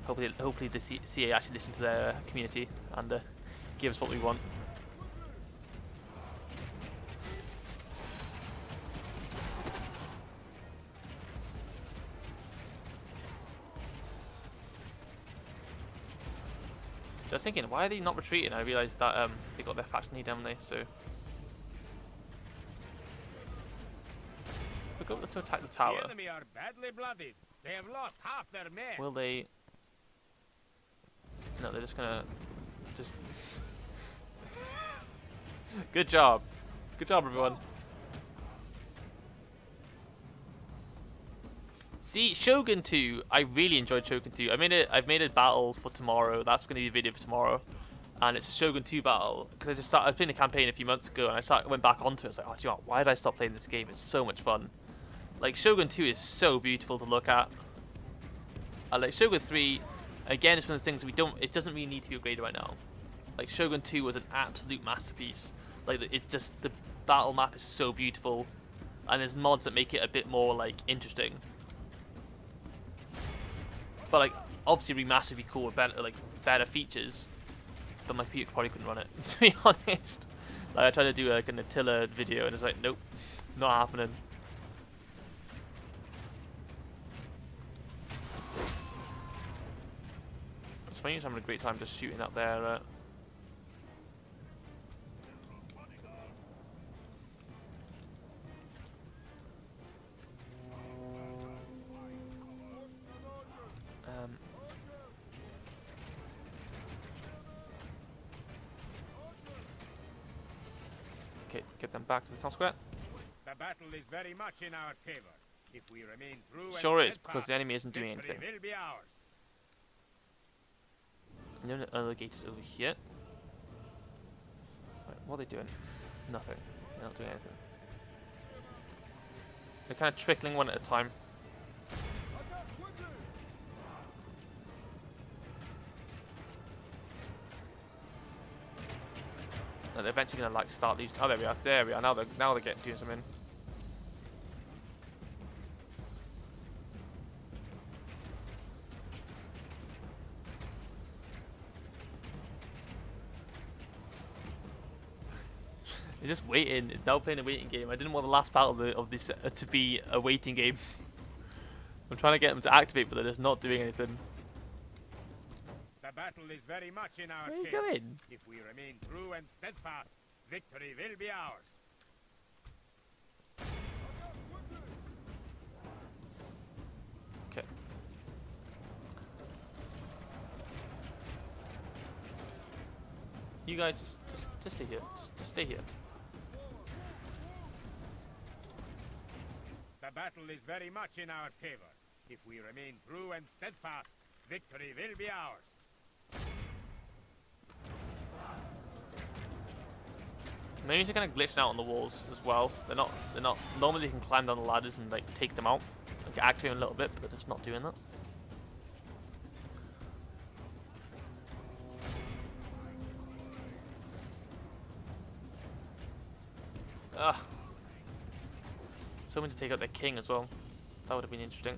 Hopefully the CA actually listen to their community and give us what we want. I was thinking, why are they not retreating? I realised that they got their faction lead, haven't they? So we go to attack the tower. The enemy are badly blooded. They have lost half their men. Will they? No, they're just gonna Good job, everyone. See, Shogun 2, I really enjoyed Shogun 2. I've made a battle for tomorrow. That's going to be a video for tomorrow, and it's a Shogun 2 battle because I was playing the campaign a few months ago, and I went back onto it. It's like, oh, do you know what? Why did I stop playing this game? It's so much fun. Like, Shogun 2 is so beautiful to look at. Like Shogun 3, again, it's one of those things it doesn't really need to be upgraded right now. Like, Shogun 2 was an absolute masterpiece. Like, the battle map is so beautiful, and there's mods that make it a bit more like interesting. But like, obviously remastered would be cool with better features. But my computer probably couldn't run it, to be honest. Like, I tried to do like an Attila video and it's like, nope, not happening. Spain's having a great time just shooting up there. Okay, get them back to the town square. The battle is very much in our favor. If we remain true and Sure is, steadfast, because the enemy isn't doing anything. victory will be ours. And then another gate is over here. Right, what are they doing? Nothing. They're not doing anything. They're kind of trickling one at a time. And they're eventually going to like start losing. Oh, there we are. There we are. Now they're doing something. It's just waiting. It's now playing a waiting game. I didn't want the last battle of this to be a waiting game. I'm trying to get them to activate, but they're just not doing anything. The battle is very much in our Where are you favor. going? If we remain true and steadfast, victory will be ours. Okay. You guys just stay here. Just stay here. The battle is very much in our favor. If we remain true and steadfast, victory will be ours. Maybe they're kind of glitching out on the walls as well. They're not. Normally, they can climb down the ladders and like take them out, like activate them a little bit, but they're just not doing that. Ah. Someone to take out their king as well. That would have been interesting.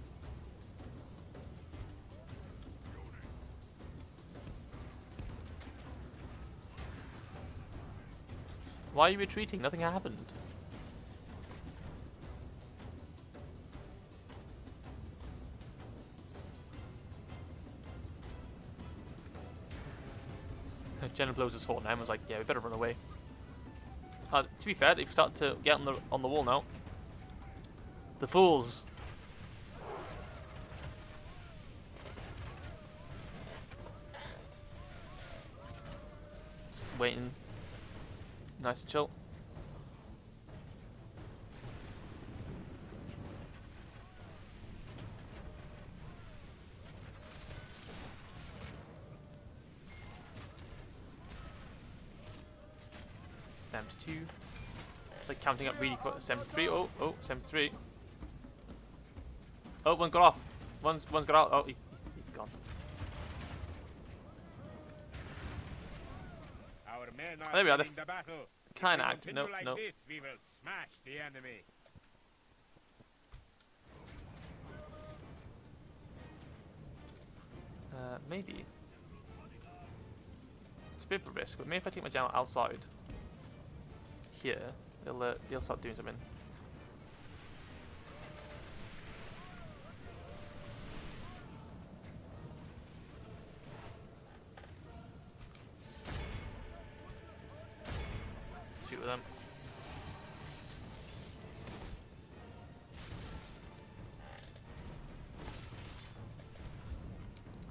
Why are you retreating? Nothing happened. General blows his horn and was like, yeah, we better run away. To be fair, they've started to get on the wall now. The fools! Just waiting. Nice and chill. Like counting up really quick. 73. Oh, 73. Oh, one got off. One's got out. Oh, he's gone. Our men are There we are. winning the battle. Kind of If we active. continue No, like no. this, we will smash the enemy. Maybe. It's a bit of a risk, but maybe if I take my general outside here, they'll start doing something. Shoot with them.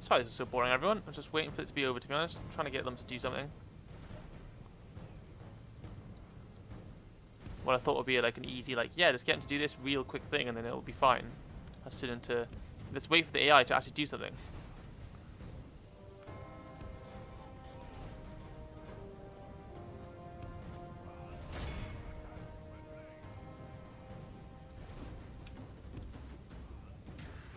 Sorry this is so boring, everyone. I'm just waiting for it to be over, to be honest. I'm trying to get them to do something. What I thought would be like an easy, like, yeah, just get them to do this real quick thing and then it'll be fine. Has turned into, let's wait for the AI to actually do something.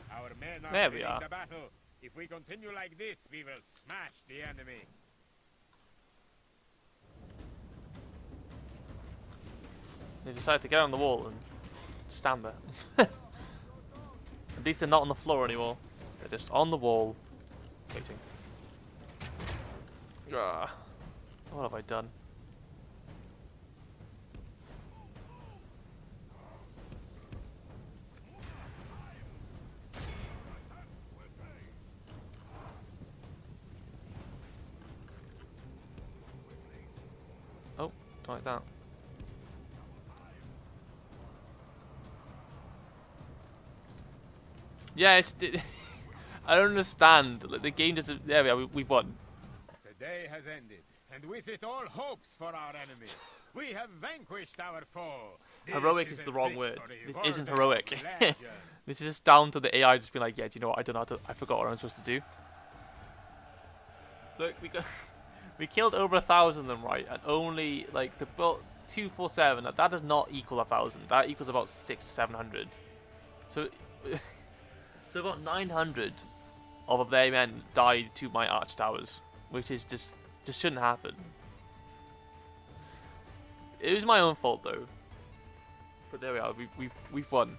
Our men are There we winning are. the battle. If we continue like this, we will smash the enemy. They decided to get on the wall and stand there. At least they're not on the floor anymore. They're just on the wall, waiting. Ugh. What have I done? Oh, don't like that. Yeah, I don't understand. Like, the game doesn't. There we are. We've won. The day has ended, and with it all hopes for our enemy. We have vanquished our foe. Heroic This is the a wrong word. victory This worthy isn't of heroic. legend. This is just down to the AI just being like, yeah, do you know what? I don't know how to. I forgot what I'm supposed to do. Look, we killed over 1,000 of them, right? And only like the 247. That does not equal 1,000. That equals about 600-700. So. So about 900 of their men died to my arch towers, which is just shouldn't happen. It was my own fault though. But there we are. We've won.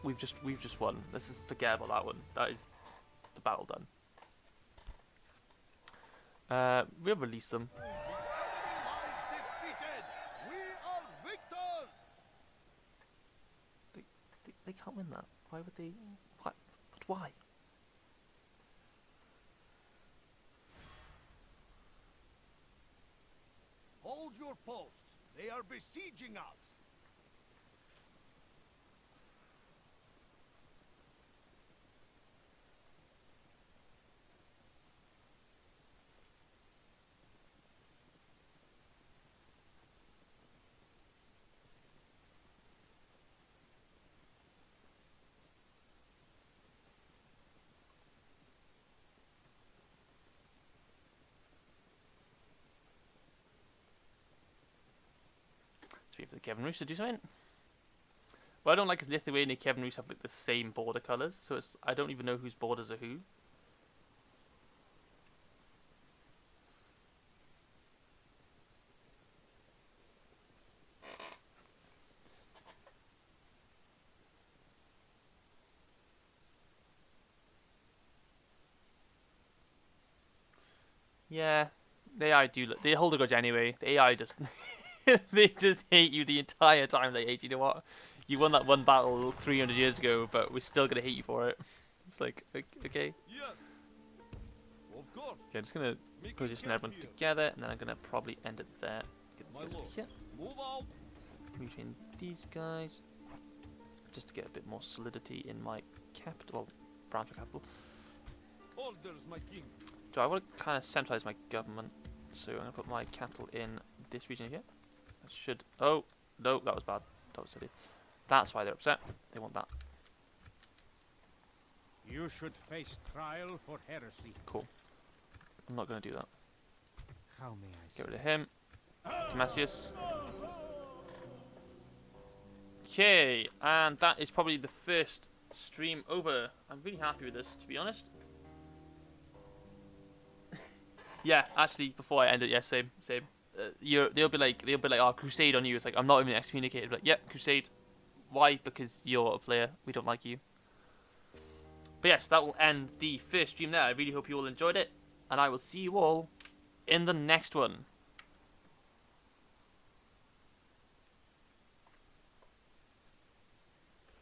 We've just won. Let's just forget about that one. That is the battle done. We'll release them. The enemy lies defeated. We are victors. They can't win that. Why would they? Why? But why? Hold your posts. They are besieging us. Wait for the Kevin Roos to do something. What I don't like is Lithuania and Kevin Roos have like the same border colours, so it's I don't even know whose borders are who. Yeah, the AI do. They hold a grudge anyway. The AI just they just hate you the entire time. They hate you. You know what? You won that one battle 300 years ago, but we're still gonna hate you for it. It's like, okay. Yes. Of course. Okay, I'm just gonna Make position it everyone here. together, and then I'm gonna probably end it there. Get My these guys over lord. here. Move out. Between these guys, just to get a bit more solidity in my capital, well, branch of capital. Orders, my king. So I want to kind of centralize my government, so I'm gonna put my capital in this region here. That should. Oh no, that was bad. That was silly. That's why they're upset. They want that. You should face trial for heresy. Cool. I'm not gonna do that. How may I say? Get rid of him. Timasius. Okay, and that is probably the first stream over. I'm really happy with this, to be honest. Yeah, actually, before I end it, yeah, same. They'll be like, oh, crusade on you. It's like I'm not even excommunicated. But yeah, crusade. Why? Because you're a player. We don't like you. But yes, that will end the first stream there. I really hope you all enjoyed it, and I will see you all in the next one.